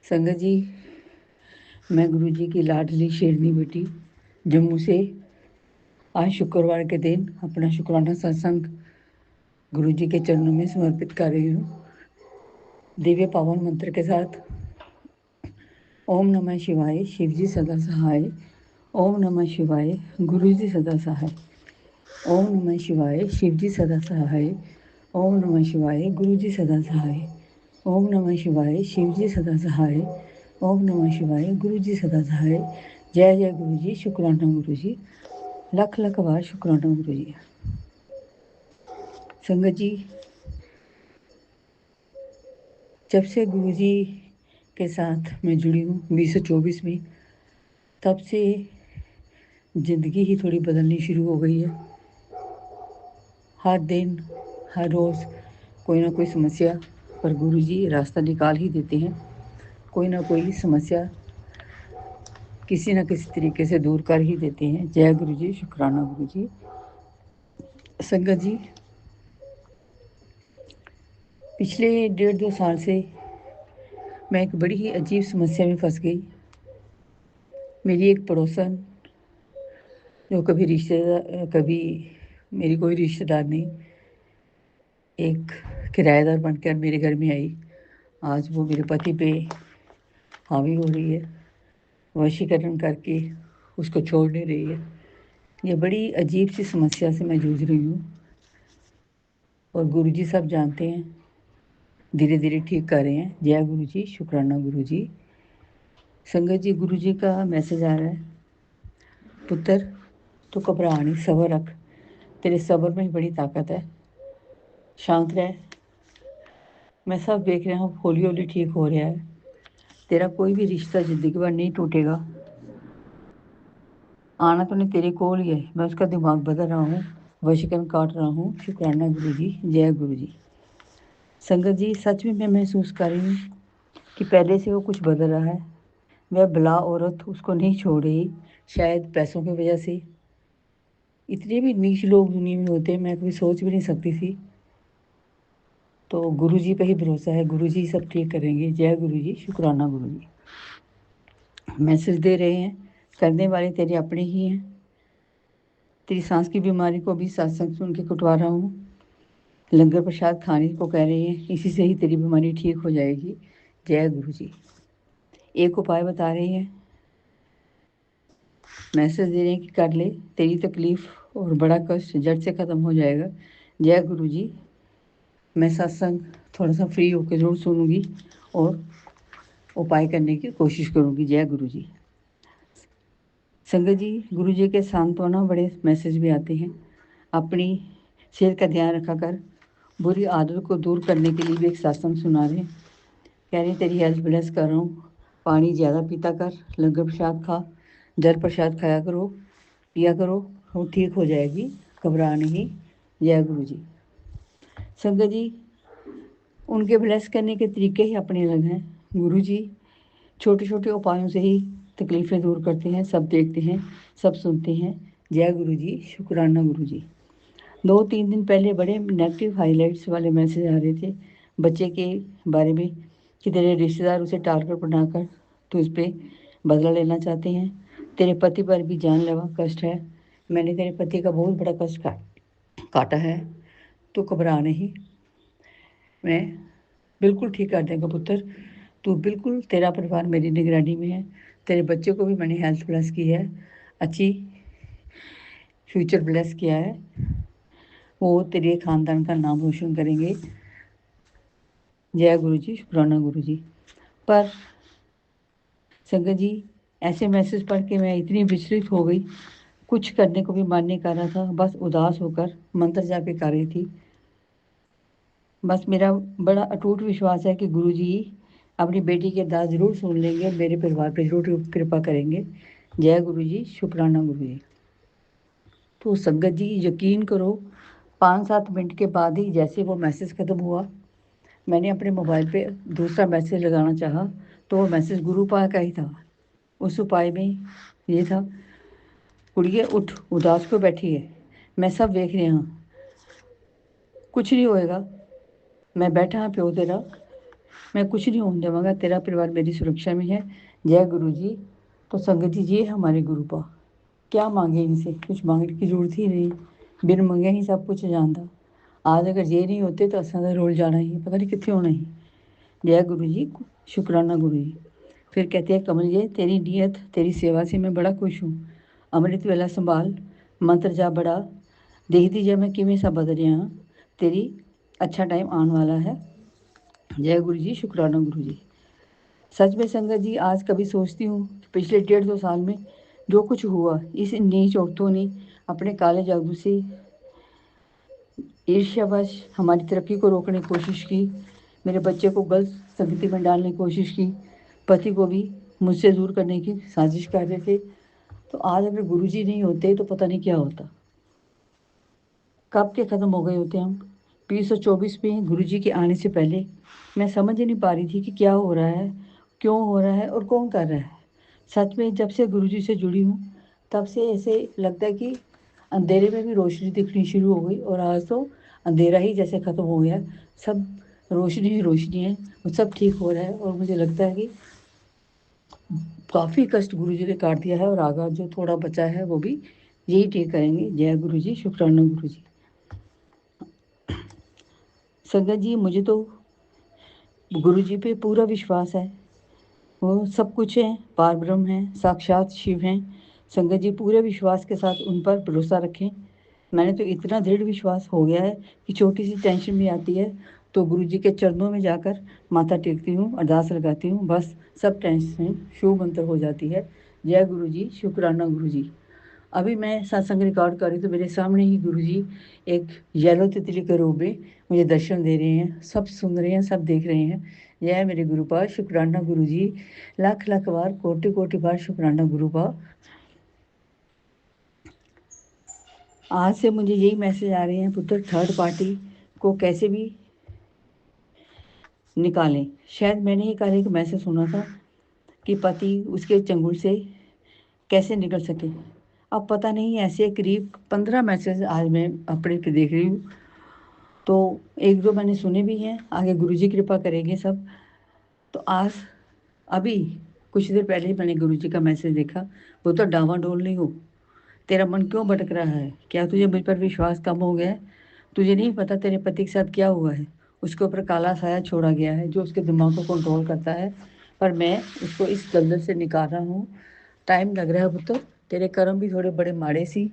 संगत जी मैं गुरु जी की लाडली शेरनी बेटी जम्मू से आज शुक्रवार के दिन अपना शुक्राना सत्संग गुरु जी के चरणों में समर्पित कर रही हूँ दिव्य पावन मंत्र के साथ। ओम नमः शिवाय शिव जी सदा सहाय। ओम नमः शिवाय गुरु जी सदा सहाय। ओम नमः शिवाय शिव जी सदा सहाय। ओम नमः शिवाय गुरु जी सदा सहाय। ओम नमः शिवाय शिव जी सदा सहाय। ओम नमः शिवाय गुरु जी सदा सहाय। जय जय गुरु जी, शुक्राना गुरु जी, लख लख बार शुक्राना गुरु जी। संगत जी जब से गुरु जी के साथ मैं जुड़ी हूँ 2024 में, तब से ज़िंदगी ही थोड़ी बदलनी शुरू हो गई है। हर दिन हर रोज़ कोई ना कोई समस्या पर गुरु जी रास्ता निकाल ही देते हैं। कोई ना कोई समस्या किसी न किसी तरीके से दूर कर ही देते हैं। जय गुरु जी, शुक्राना गुरु जी। संगत जी पिछले 1.5-2 साल से मैं एक बड़ी ही अजीब समस्या में फंस गई। मेरी एक पड़ोसन जो कभी मेरी कोई रिश्तेदार नहीं, एक किराएदार बनकर मेरे घर में आई। आज वो मेरे पति पे हावी हो रही है, वशीकरण करके उसको छोड़ नहीं रही है। ये बड़ी अजीब सी समस्या से मैं जूझ रही हूँ और गुरु जी सब जानते हैं, धीरे धीरे ठीक कर रहे हैं। जय गुरु जी, शुक्राना गुरु जी। संगत जी गुरु जी का मैसेज आ रहा है, पुत्र तू घबरा नहीं, सब्र रख, तेरे सब्र में बड़ी ताकत है, शांत रह। मैं सब देख रहा हूँ, हौली हौली ठीक हो रहा है। तेरा कोई भी रिश्ता ज़िंदगी भर नहीं टूटेगा। आना तो नहीं तेरे कोल ही है, मैं उसका दिमाग बदल रहा हूँ, वशीकरण काट रहा हूँ। शुक्राना गुरु जी, जय गुरु जी। संगत जी सच में मैं महसूस कर रही हूँ कि पहले से वो कुछ बदल रहा है। वह बला औरत उसको नहीं छोड़ रही, शायद पैसों की वजह से, इतने भी नीच लोग दुनिया में होते हैं, मैं कभी सोच भी नहीं सकती थी। तो गुरु जी पे ही भरोसा है, गुरु जी सब ठीक करेंगे। जय गुरु जी, शुक्राना गुरु जी। मैसेज दे रहे हैं, करने वाले तेरे अपने ही हैं। तेरी सांस की बीमारी को भी सत्संग सुन के कुटवा रहा हूँ। लंगर प्रसाद खाने को कह रहे हैं, इसी से ही तेरी बीमारी ठीक हो जाएगी। जय गुरु जी। एक उपाय बता रहे हैं, मैसेज दे रहे हैं कि कर ले, तेरी तकलीफ और बड़ा कष्ट जड़ से ख़त्म हो जाएगा। जय गुरु जी। मैं सत्संग थोड़ा सा फ्री होकर ज़रूर सुनूंगी और उपाय करने की कोशिश करूंगी। जय गुरु जी। संगत जी, गुरु जी के सांत्वना बड़े मैसेज भी आते हैं। अपनी सेहत का ध्यान रखा कर, बुरी आदत को दूर करने के लिए भी एक सत्संग सुना रहे हैं। कह रहे हैं तेरी हेल्थ ब्लेस कर रहा हूँ, पानी ज़्यादा पीता कर, लंगर प्रसाद खा, जल प्रसाद खाया करो, पिया करो, वो ठीक हो जाएगी, घबरा नहीं। जय गुरु जी। संगत जी, उनके ब्लेस करने के तरीके ही अपने अलग हैं। गुरु जी छोटे छोटे उपायों से ही तकलीफ़ें दूर करते हैं, सब देखते हैं, सब सुनते हैं। जय गुरु जी, शुक्राना गुरु जी। 2-3 दिन पहले बड़े नेगेटिव हाईलाइट्स वाले मैसेज आ रहे थे बच्चे के बारे में कि तेरे रिश्तेदार उसे टारगेट बनाकर तो उस पर बदला लेना चाहते हैं। तेरे पति पर भी जानलेवा कष्ट है। मैंने तेरे पति का बहुत बड़ा कष्ट काटा है, तो घबरा नहीं, मैं बिल्कुल ठीक कर देंगे पुत्र। तू बिल्कुल, तेरा परिवार मेरी निगरानी में है। तेरे बच्चे को भी मैंने हेल्थ ब्लेस की है, अच्छी फ्यूचर ब्लेस किया है। वो तेरे ख़ानदान का नाम रोशन करेंगे। जय गुरु जी, शुक्राना गुरु जी। पर संगत जी, ऐसे मैसेज पढ़ के मैं इतनी विचलित हो गई, कुछ करने को भी मन नहीं कर रहा था, बस उदास होकर मंत्र जापे कर रही थी। बस मेरा बड़ा अटूट विश्वास है कि गुरु जी अपनी बेटी की अरदास ज़रूर सुन लेंगे, मेरे परिवार पर ज़रूर कृपा करेंगे। जय गुरु जी, शुक्राना गुरु जी। तो संगत जी, यकीन करो 5-7 मिनट के बाद ही जैसे वो मैसेज ख़त्म हुआ, मैंने अपने मोबाइल पे दूसरा मैसेज लगाना चाहा तो वो मैसेज गुरु उपाय का ही था। उस उपाय में ये था, कुड़िए उठ, उदास को बैठी है, मैं सब देख रही हूँ, कुछ नहीं होएगा, मैं बैठा हाँ प्यो तेरा, मैं कुछ नहीं होने देवांगा, तेरा परिवार मेरी सुरक्षा में है। जय गुरु जी। तो संगत जी, ये हमारे गुरु पा, क्या मांगे इनसे, कुछ मांगने की जरूरत ही नहीं, बिन मंगे ही सब कुछ जानता। आज अगर ये नहीं होते तो असा रोल जाना ही, पता नहीं कितने होना ही। जय गुरु जी, शुक्राना गुरु जी। फिर कहते हैं, कमल जी तेरी नीयत, तेरी सेवा से मैं बड़ा खुश हूँ। अमृत वेला संभाल, मंत्र जा बड़ा, देखती जा मैं किमें सा बदल रहा हाँ, तेरी अच्छा टाइम आने वाला है। जय गुरु जी, शुक्राना गुरु जी। सच में संगत जी, आज कभी सोचती हूँ कि पिछले 1.5-2 साल में जो कुछ हुआ, इस नीच औरतों ने अपने काले जादू से ईर्ष्यावश हमारी तरक्की को रोकने की कोशिश की, मेरे बच्चे को गलत संगति में डालने की कोशिश की, पति को भी मुझसे दूर करने की साजिश कर रहे थे। तो आज अगर गुरुजी नहीं होते तो पता नहीं क्या होता, कब के ख़त्म हो गए होते हम। 2024 में गुरुजी के आने से पहले मैं समझ ही नहीं पा रही थी कि क्या हो रहा है, क्यों हो रहा है और कौन कर रहा है। सच में जब से गुरुजी से जुड़ी हूँ तब से ऐसे लगता है कि अंधेरे में भी रोशनी दिखनी शुरू हो गई, और आज तो अंधेरा ही जैसे ख़त्म हो गया, सब रोशनी ही रोशनी है और सब ठीक हो रहा है। और मुझे लगता है कि काफ़ी कष्ट गुरुजी ने काट दिया है, और आगे जो थोड़ा बचा है वो भी यही ठीक करेंगे। जय गुरु जी, शुक्राना गुरु जी। संगत जी, मुझे तो गुरु जी पे पूरा विश्वास है, वो सब कुछ है, पार ब्रह्म है, साक्षात शिव हैं। संगत जी, पूरे विश्वास के साथ उन पर भरोसा रखें। मैंने तो इतना दृढ़ विश्वास हो गया है कि छोटी सी टेंशन भी आती है तो गुरु जी के चरणों में जाकर माथा टेकती हूँ, अरदास लगाती हूँ, बस सब टेंशन शुभ मंत्र हो जाती है। जय गुरु जी, शुक्राना गुरु जी। अभी मैं सत्संग रिकॉर्ड कर रही तो मेरे सामने ही गुरुजी एक येलो तितली के रूप में मुझे दर्शन दे रहे हैं, सब सुन रहे हैं, सब देख रहे हैं। जय मेरे गुरुपा, शुक्राना गुरुजी, लाख लाख बार, कोटि कोटि बार शुक्राना गुरुपा। आज से मुझे यही मैसेज आ रहे हैं, पुत्र थर्ड पार्टी को कैसे भी निकालें। शायद मैंने ही कल एक मैसेज सुना था कि पति उसके चंगुल से कैसे निकल सके। अब पता नहीं, ऐसे करीब 15 मैसेज आज मैं अपने पे देख रही हूँ, तो 1-2 मैंने सुने भी हैं, आगे गुरुजी कृपा करेंगे सब। तो आज अभी कुछ देर पहले ही मैंने गुरुजी का मैसेज देखा, वो तो डामाडोल नहीं हो, तेरा मन क्यों भटक रहा है? क्या तुझे मुझ पर विश्वास कम हो गया है? तुझे नहीं पता तेरे पति के साथ क्या हुआ है? उसके ऊपर काला साया छोड़ा गया है जो उसके दिमाग को कंट्रोल करता है, पर मैं उसको इस दलदल से निकाल रहा हूँ। टाइम लग रहा है पुत्र, तेरे कर्म भी थोड़े बड़े माड़े सी,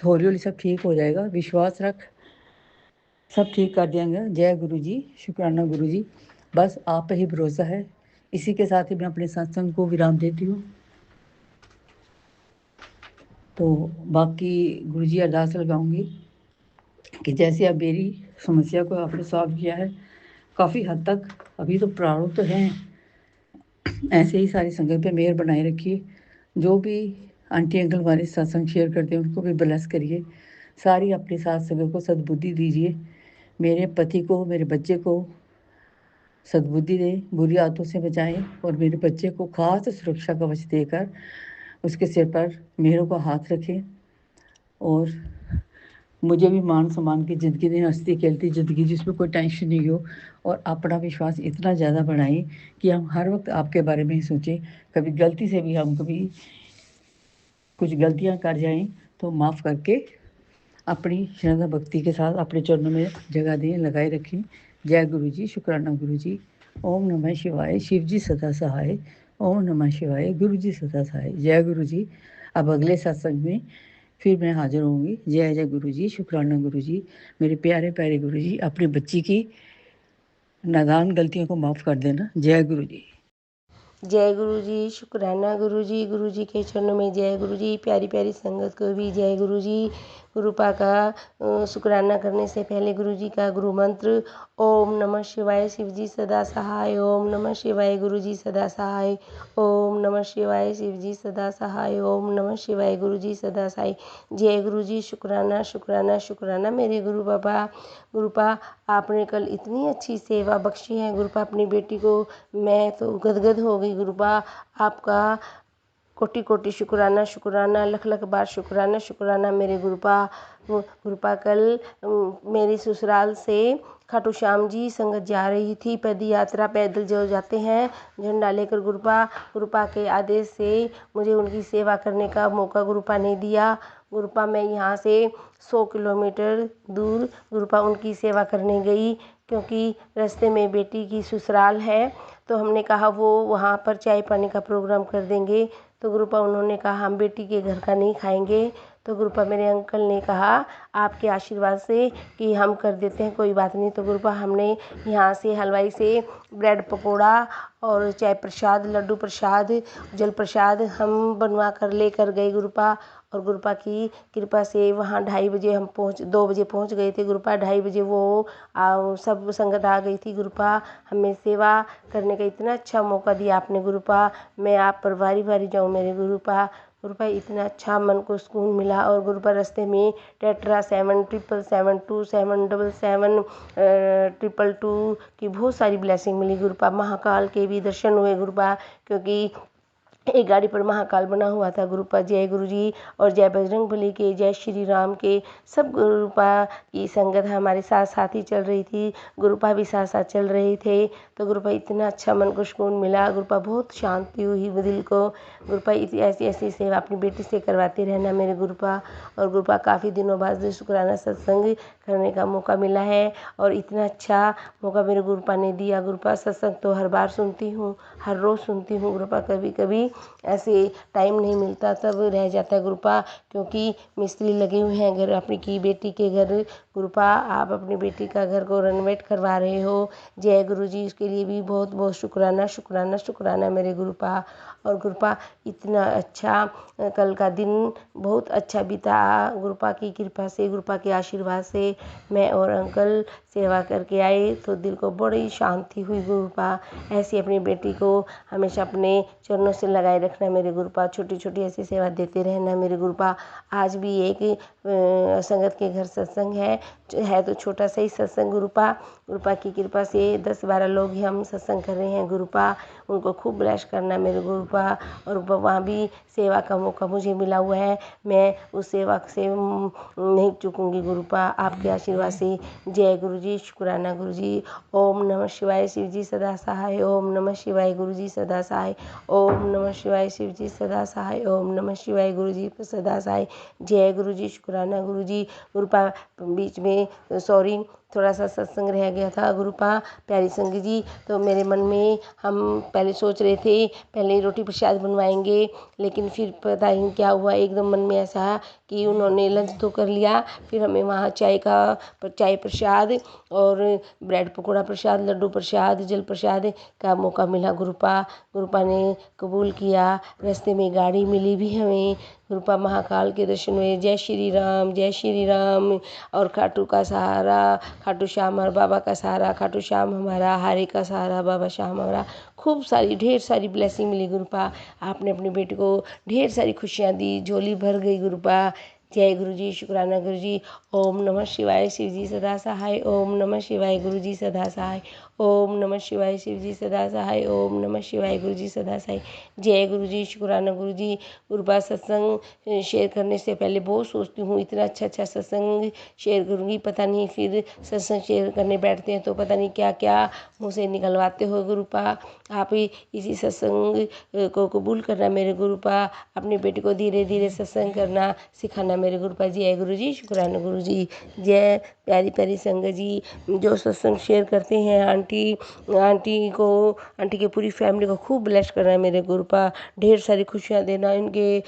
हौली हौली सब ठीक हो जाएगा, विश्वास रख, सब ठीक कर देंगे। जय गुरु जी, शुक्राना गुरु जी, बस आप पे ही भरोसा है। इसी के साथ ही मैं अपने सत्संग को विराम देती हूँ। तो बाकी गुरु जी अरदास लगाऊंगी कि जैसे अब मेरी समस्या को आपने सॉल्व किया है काफ़ी हद तक, अभी तो प्रारूप तो हैं, ऐसे ही सारी संगत पे मेहर बनाए रखिए। जो भी आंटी अंकल हमारे सत्संग शेयर करते हैं उनको भी ब्लेस करिए। सारी अपनी साथ संगत को सद्बुद्धि दीजिए। मेरे पति को, मेरे बच्चे को सद्बुद्धि दें, बुरी आदतों से बचाएं, और मेरे बच्चे को खास सुरक्षा कवच देकर उसके सिर पर मेहरों का हाथ रखें, और मुझे भी मान सम्मान की ज़िंदगी दें, हंसती खेलती ज़िंदगी जिसमें कोई टेंशन नहीं हो, और अपना विश्वास इतना ज़्यादा बढ़ाएं कि हम हर वक्त आपके बारे में ही सोचें। कभी गलती से भी हम कभी कुछ गलतियां कर जाएं तो माफ़ करके अपनी श्रद्धा भक्ति के साथ अपने चरणों में जगह दें, लगाए रखें। जय गुरु जी, शुक्राना गुरु जी। ओम नमः शिवाय, शिव जी सदा सहाय। ओम नमः शिवाय, गुरु जी सदा सहाय। जय गुरु जी। अब अगले सत्संग में फिर मैं हाजिर होंगी। जय जय गुरु जी, शुक्राना गुरु जी। मेरे प्यारे प्यारे गुरु जी, अपनी बच्ची की नादान गलतियों को माफ़ कर देना। जय गुरु जी। जय गुरु जी, शुक्राना गुरु जी के चरणों में जय गुरु जी। प्यारी प्यारी संगत को भी जय गुरु जी। गुरुपा का शुक्राना करने से पहले गुरु जी का गुरु मंत्र ओम नमः शिवाय, शिव जी सदा सहाय। ओम नमः शिवाय, गुरु जी सदा सहाय। ओम नमः शिवाय, शिव जी सदा सहाय। ओम नमः शिवाय, गुरु जी सदा सहाय। जय गुरु जी, शुक्राना शुक्राना शुक्राना मेरे गुरु बाबा। गुरुपा आपने कल इतनी अच्छी सेवा बख्शी है गुरुपा अपनी बेटी को, मैं तो गदगद हो गई गुरुपा। आपका कोटि कोटि शुक्राना शुक्राना, लख लख बार शुक्राना शुक्राना मेरे गुरुपा। गुरुपा कल मेरी ससुराल से खाटू श्याम जी संगत जा रही थी, पद यात्रा पैदल जो जाते हैं झंडा लेकर गुरुपा। गुरुपा के आदेश से मुझे उनकी सेवा करने का मौका गुरुपा ने दिया। गुरुपा मैं यहाँ से 100 किलोमीटर दूर गुरुपा उनकी सेवा करने गई, क्योंकि रास्ते में बेटी की ससुराल है, तो हमने कहा वो वहाँ पर चाय पानी का प्रोग्राम कर देंगे। तो गुरुपा उन्होंने कहा हम बेटी के घर का नहीं खाएंगे। तो गुरुपा मेरे अंकल ने कहा आपके आशीर्वाद से कि हम कर देते हैं, कोई बात नहीं। तो गुरुपा हमने यहाँ से हलवाई से ब्रेड पकोड़ा और चाय प्रसाद, लड्डू प्रसाद, जल प्रसाद हम बनवा कर लेकर गए गुरुपा। और गुरुपा की कृपा से वहाँ 2:30 बजे हम 2 बजे पहुँच गए थे गुरुपा। 2:30 बजे वो सब संगत आ गई थी गुरुपा। हमें सेवा करने का इतना अच्छा मौका दिया आपने गुरुपा। मैं आप पर बारी बारी जाऊँ मेरे गुरुपा। गुरुपा इतना अच्छा मन को सुकून मिला। और गुरुपा रास्ते में टेट्रा 77772 777 222 की बहुत सारी ब्लेसिंग मिली गुरुपा। महाकाल के भी दर्शन हुए गुरुपा, क्योंकि एक गाड़ी पर महाकाल बना हुआ था गुरुपा। जय गुरु जी और जय बजरंगबली के, जय श्री राम के। सब गुरुपा की संगत हमारे साथ साथ ही चल रही थी, गुरुपा भी साथ साथ चल रहे थे। तो गुरुपा इतना अच्छा मन को सुकून मिला गुरुपा, बहुत शांति हुई दिल को। गुरुपा ऐसी ऐसी सेवा अपनी बेटी से करवाते रहना मेरे गुरुपा। और गुरुपा काफ़ी दिनों बाद शुक्राना सत्संग करने का मौका मिला है, और इतना अच्छा मौका मेरे गुरुपा ने दिया। गुरुपा सत्संग तो हर बार सुनती हूँ, हर रोज़ सुनती हूँ गुरुपा, कभी कभी ऐसे टाइम नहीं मिलता तब रह जाता है गुरुपा, क्योंकि मिस्त्री लगे हुए हैं घर अपनी की बेटी के घर। गुरुपा आप अपनी बेटी का घर को रेनोवेट करवा रहे हो, जय गुरु जी, उसके लिए भी बहुत बहुत शुक्राना शुक्राना शुक्राना मेरे गुरुपा। और गुरुपा इतना अच्छा कल का दिन बहुत अच्छा बीता गुरुपा की कृपा से, गुरुपा के आशीर्वाद से। मैं और अंकल सेवा करके आए तो दिल को बड़ी शांति हुई गुरुपा। ऐसी अपनी बेटी को हमेशा अपने चरणों से लगाए रखना मेरे गुरुपा। छोटी छोटी ऐसी सेवा देते रहना मेरे गुरुपा। आज भी एक संगत के घर सत्संग है तो छोटा सा ही सत्संग गुरुपा की कृपा से 10-12 लोग ही हम सत्संग कर रहे हैं गुरुपा। उनको खूब ब्लेस करना मेरे गुरुपा। और वहाँ भी सेवा का मौका मुझे मिला हुआ है, मैं उस सेवा से नहीं चूकूंगी गुरुपा, आपके आशीर्वाद से। जय गुरु जी, शुक्राना गुरु जी। ओम नमः शिवाय, शिव जी सदा सहाय। ओम नमः शिवाय, गुरु जी सदा सहाय। ओम नमः शिवाय, शिव जी सदा सहाय। ओम नमः शिवाय, गुरु जी सदा सहाय। जय गुरु जी, शुक्राना गुरु जी। गुरुपा बीच में सॉरी थोड़ा सा सत्संग रह गया था गुरुपा प्यारी संग जी। तो मेरे मन में हम पहले सोच रहे थे पहले रोटी प्रसाद बनवाएंगे, लेकिन फिर पता नहीं क्या हुआ, एकदम मन में ऐसा कि उन्होंने लंच तो कर लिया, फिर हमें वहाँ चाय प्रसाद और ब्रेड पकौड़ा प्रसाद, लड्डू प्रसाद, जल प्रसाद का मौका मिला गुरुपा ने कबूल किया। रास्ते में गाड़ी मिली भी हमें गुरुपा। महाकाल के दर्शन हुए। जय श्री राम, जय श्री राम। और खाटू का सहारा, खाटू श्याम हमारा बाबा का सहारा, खाटू श्याम हमारा, हारे का सहारा बाबा श्याम हमारा। खूब सारी ढेर सारी ब्लेसिंग मिली गुरुपा। आपने अपने बेटे को ढेर सारी खुशियाँ दी, झोली भर गई गुरुपा। जय गुरु जी, शुक्राना गुरु जी। ओम नमः शिवाय, शिव जी सदा सहाय। ओम नमः शिवाय, गुरु जी सदा सहाय। ओम नमः शिवाय, शिव जी सदा सहाय। ओम नमः शिवाय, गुरु जी सदा सहाय। जय गुरु जी, शुक्राना गुरु जी। गुरुपा सत्संग शेयर करने से पहले बहुत सोचती हूँ, इतना अच्छा सत्संग शेयर करूँगी, पता नहीं फिर सत्संग शेयर करने बैठते हैं तो पता नहीं क्या क्या मुँह से निकलवाते हो गुरुपा। आप इसी सत्संग को कबूल करना मेरे गुरुपा। अपने बेटे को धीरे धीरे सत्संग करना सिखाना मेरे गुरुपा। जय गुरु जी, शुक्राना गुरु जी। जय प्यारी प्यारी संगत जी, जो सत्संग शेयर करते हैं आंटी की पूरी फैमिली को खूब ब्लेस करना मेरे गुरुपा। ढेर सारी खुशियाँ देना, इनके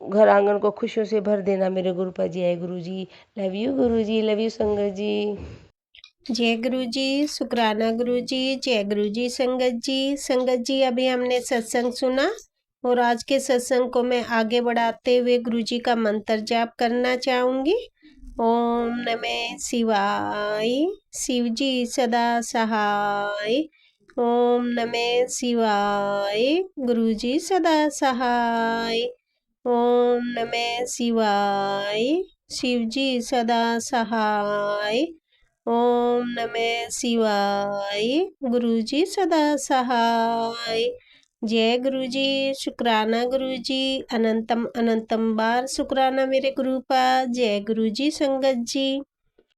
घर आंगन को खुशियों से भर देना मेरे गुरुपा। जय गुरु जी, love you Guru ji, love you संगत जी। जय गुरु जी, शुक्राना गुरु जी। जय गुरु जी संगत जी। संगत जी, अभी हमने सत्संग सुना और आज के सत्संग को मैं आगे बढ़ाते हुए गुरु जी का मंत्र जाप करना चाहूँगी। ओम नमः शिवाय, शिव जी सदा सहाय। ओम नमः शिवाय, गुरु जी सदा सहाय। ओम नमः शिवाय, शिव जी सदा सहाय। ओम नमः शिवाय, गुरु जी सदा सहाय। जय गुरु जी, शुक्राना गुरु जी। अनंतम अनंतम बार शुक्राना मेरे गुरुपा। जय गुरु जी संगत जी।